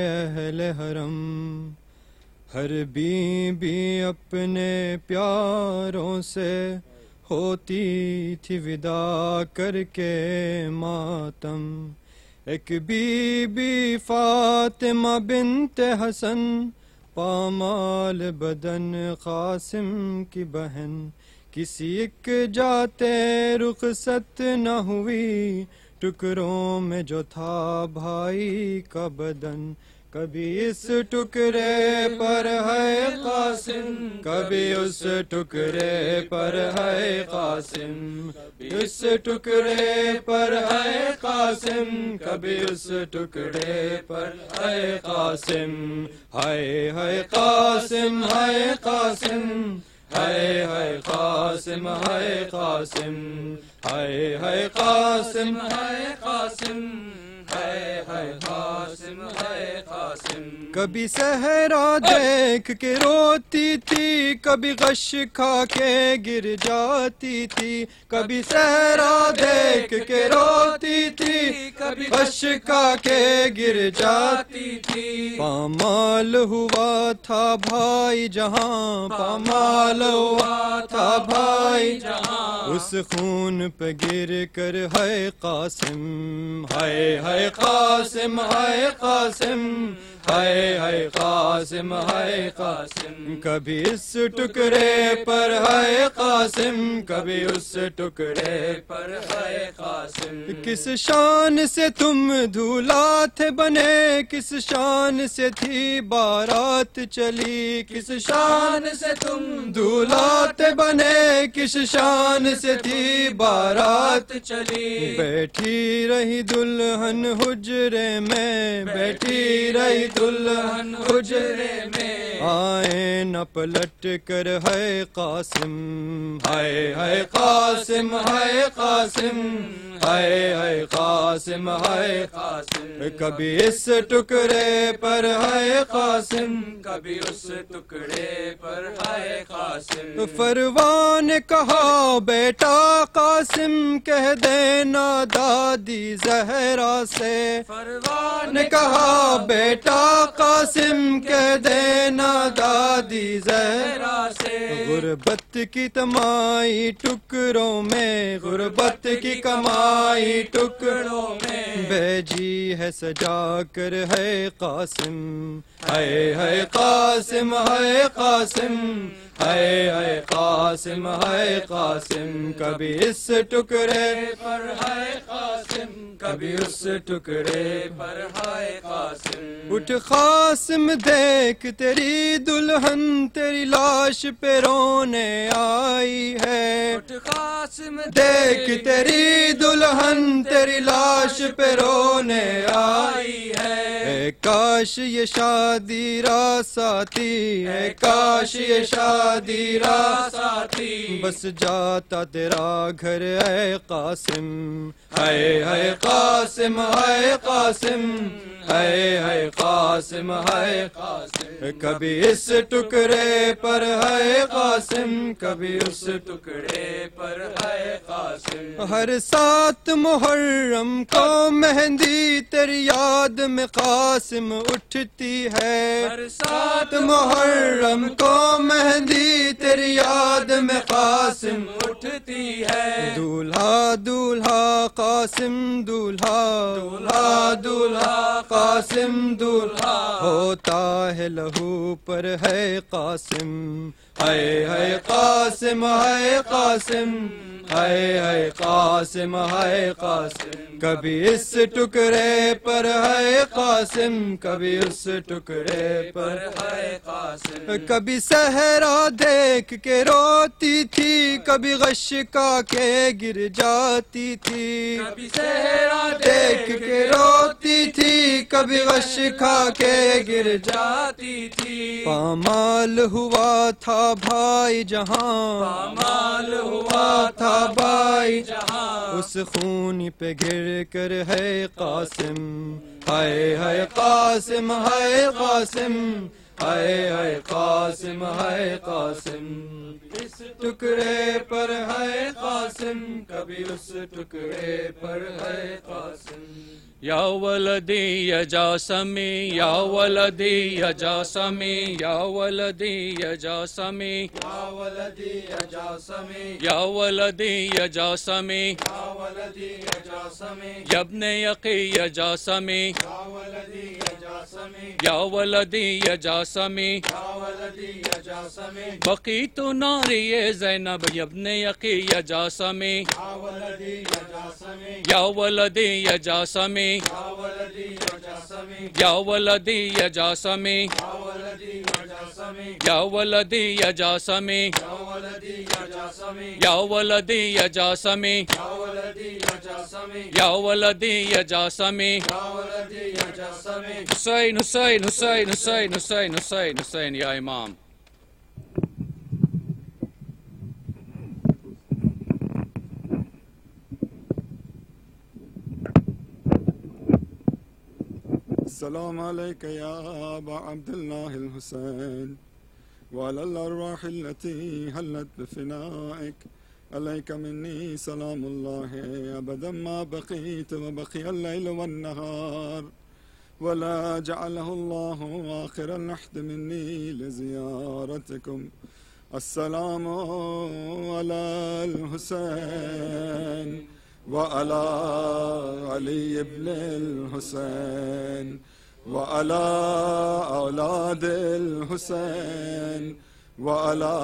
اہل حرم، ہر بی بی اپنے پیاروں سے ہوتی تھی ودا کر کے ماتم. ایک بی بی فاطمہ بنت حسن، پامال بدن قاسم کی بہن، کسی ایک جاتے رخصت نہ ہوئی، ٹکڑوں میں جو تھا بھائی کا بدن. کبھی اس ٹکڑے پر ہے قاسم، کبھی اس ٹکڑے پر ہے قاسم، اس ٹکڑے پر ہے قاسم، کبھی اس ٹکڑے پر ہے قاسم. ہائے ہائے قاسم ہائے قاسم، ہائے ہائے قاسم ہائے قاسم، ہائے ہائے قاسم ہائے قاسم، ہائے ہائے قاسم ہائے قاسم. کبھی صحرا دیکھ کے روتی تھی، کبھی غش کھا کے گر جاتی تھی. کبھی صحرا دیکھ کے روتی تھی، کبھی غش کھا کے گر جاتی تھی. پامال ہوا تھا بھائی جہاں، پامال ہوا تھا بھائی جہاں، اس خون پہ گر کر ہے قاسم. ہائے ہائے قاسم ہائے قاسم، ہائے ہائے قاسم ہائے قاسم. کبھی اس ٹکڑے پر ہے قاسم، کبھی اس ٹکڑے پر ہے قاسم. کس شان سے تم دھولا تھے بنے، کس شان سے تھی بارات چلی، کس شان سے تم دھولا تھے بنے، کس شان سے تھی بارات چلی. بیٹھی رہی دلہن حجرے میں، بیٹھی رہی دلہن حجرے میں، آئے نہ پلٹ کر ہے قاسم. ہائے ہائے قاسم ہائے قاسم، ہائے ہائے قاسم ہائے قاسم. کبھی اس ٹکڑے پر ہے قاسم، کبھی اس ٹکڑے پر ہے قاسم. فروان نے کہا بیٹا قاسم کہہ دینا دادی زہرا سے، فروان نے کہا بیٹا قاسم کہہ دینا دادی زہرا سے. غربت کی تمائی ٹکڑوں میں، غربت کی کمائی ٹکڑوں میں، بیجی ہے سجا کر ہے قاسم. ہائے ہائے قاسم ہائے قاسم، ہائے ہائے قاسم ہائے قاسم. کبھی اس ٹکڑے پر ہے قاسم، کبھی اس ٹکڑے پر ہے قاسم. اٹھ قاسم دیکھ تیری دلہن تیری لاش پہ رونے آئی ہے. اٹھ قاسم دیکھ تیری دلہن تیری لاش پہ رونے آئی ہے. کاش یہ شادی راس آتی ہے، کاش یہ شادی راس آتی، بس جاتا تیرا گھر اے قاسم. ہائے ہائے قاسم ہائے قاسم، ہائے ہائے قاسم ہائے قاسم. کبھی اس ٹکڑے پر ہے قاسم، کبھی اس ٹکڑے پر ہے قاسم. ہر سات محرم کو مہندی تیری یاد میں قاسم اٹھتی ہے. ہر سات محرم کو مہندی تیری یاد میں قاسم اٹھتی ہے. دولہا دولہا قاسم دولہا، دولہا دولہا قاسم دولہا، ہوتا ہے لہو پر ہے قاسم. ہائے ہائے قاسم ہائے قاسم، ہائے ہائے قاسم ہائے قاسم کبھی اس ٹکڑے پر ہے قاسم کبھی اس ٹکڑے پر ہے قاسم کبھی صحرا دیکھ کے روتی تھی کبھی غش کا کے گر جاتی تھی کبھی صحرا دیکھ کے روتی تھی کبھی غش کھا کے گر جاتی تھی پامال ہوا تھا بھائی جہاں پامال ہوا تھا بھائی جہاں اس خون پہ گر کر ہے قاسم ہائے ہائے قاسم ہائے قاسم ہائے ہائے قاسم ہائے قاسم اس ٹکڑے پر ہے قاسم کبھی اس ٹکڑے پر ہے قاسم یا ولدی یا جاسمی یا ولدی یا جاسمی یا ولدی یا جاسمی یا ولدی یا جاسمی یا ولدی یا جاسمی یا ولدی یا جاسمی یا ابن یقی یا جاسمی یا ولدی یا جاسمی یا ولدی یا جاسمی یا ولدی یا جاسمی بقیت ناری زینب یا ابن یقی یا جاسمی یا ولدی یا جاسمی یا ولدی یا جاسمی یا ولدی یا جاسمی یا ولدی یا جاسمی یا ولدی یا جاسمی یا ولدی یا جاسمی یا ولدی یا جاسمی یا ولدی یا جاسمی یا ولدی یا جاسمی یا ولدی یا جاسمی یا ولدی یا جاسمی حسین حسین حسین حسین حسین حسین حسین یا امام السلام عليك يا أبا عبد الله الحسين وعلى الأرواح التي هلت بفنائك عليك مني سلام الله أبدا ما بقيت وبقي الليل والنهار ولا جعله الله آخر العهد مني لزيارتكم السلام على الحسين وعلى علي بن الحسين وعلى أولاد الحسين وعلى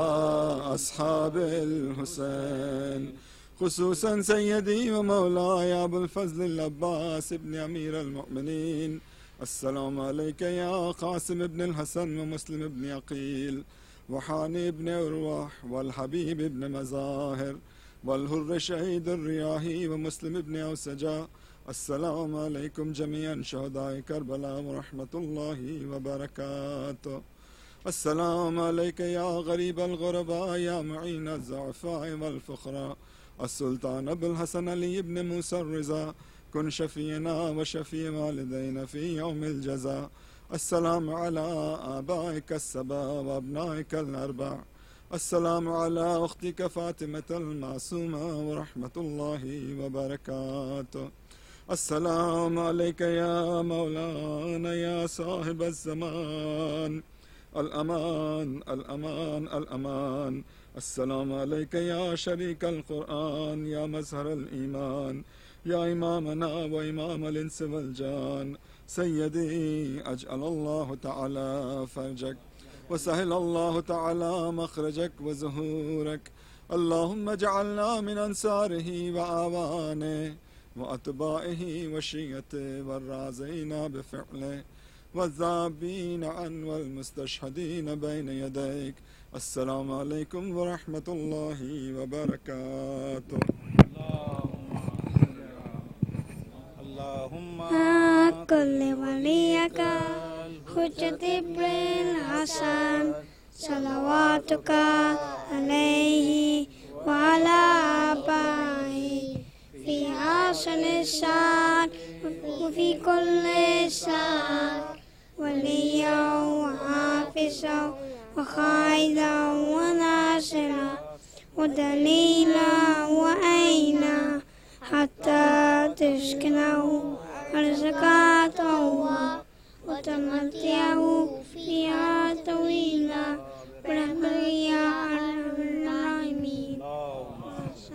أصحاب الحسين خصوصا سيدي ومولاي أبو الفضل العباس بن أمير المؤمنين السلام عليك يا قاسم بن الحسن ومسلم بن عقيل وحاني بن أرواح والحبيب بن مظاهر والهر شهيد الرياحي ومسلم بن أوسجا السلام عليكم جميعا شهداء كربلاء ورحمة الله وبركاته السلام عليك يا غريب الغرباء يا معين الضعفاء والفقراء السلطان أبو الحسن علي بن موسى الرضا كن شفينا وشفي والدينا في يوم الجزاء السلام على آبائك السبع وأبنائك الأربع السلام على أختك فاطمة المعصومة ورحمة الله وبركاته السلام عليك يا مولانا يا صاحب الزمان الأمان الأمان الأمان السلام عليك يا شريك القرآن يا مظهر الإيمان يا إمامنا وإمام الإنس والجان سيدي أجعل الله تعالى فرجك وسهل الله تعالى مخرجك وزهورك اللهم اجعلنا من أنصاره وآوانه وأتباعه وشيته والرازين بفعله والذابين عن والمستشهدين بين يديك السلام عليكم ورحمة الله وبركاته اللهم كل وليك حجة ابن الحسن صلواتك عليه وعلى آبائه في حسن السان وفي كل سان وليا وحافظا وخائدا وناصرا ودليلا وأينا حتى تسكنه أرزقا طوّا وتمتع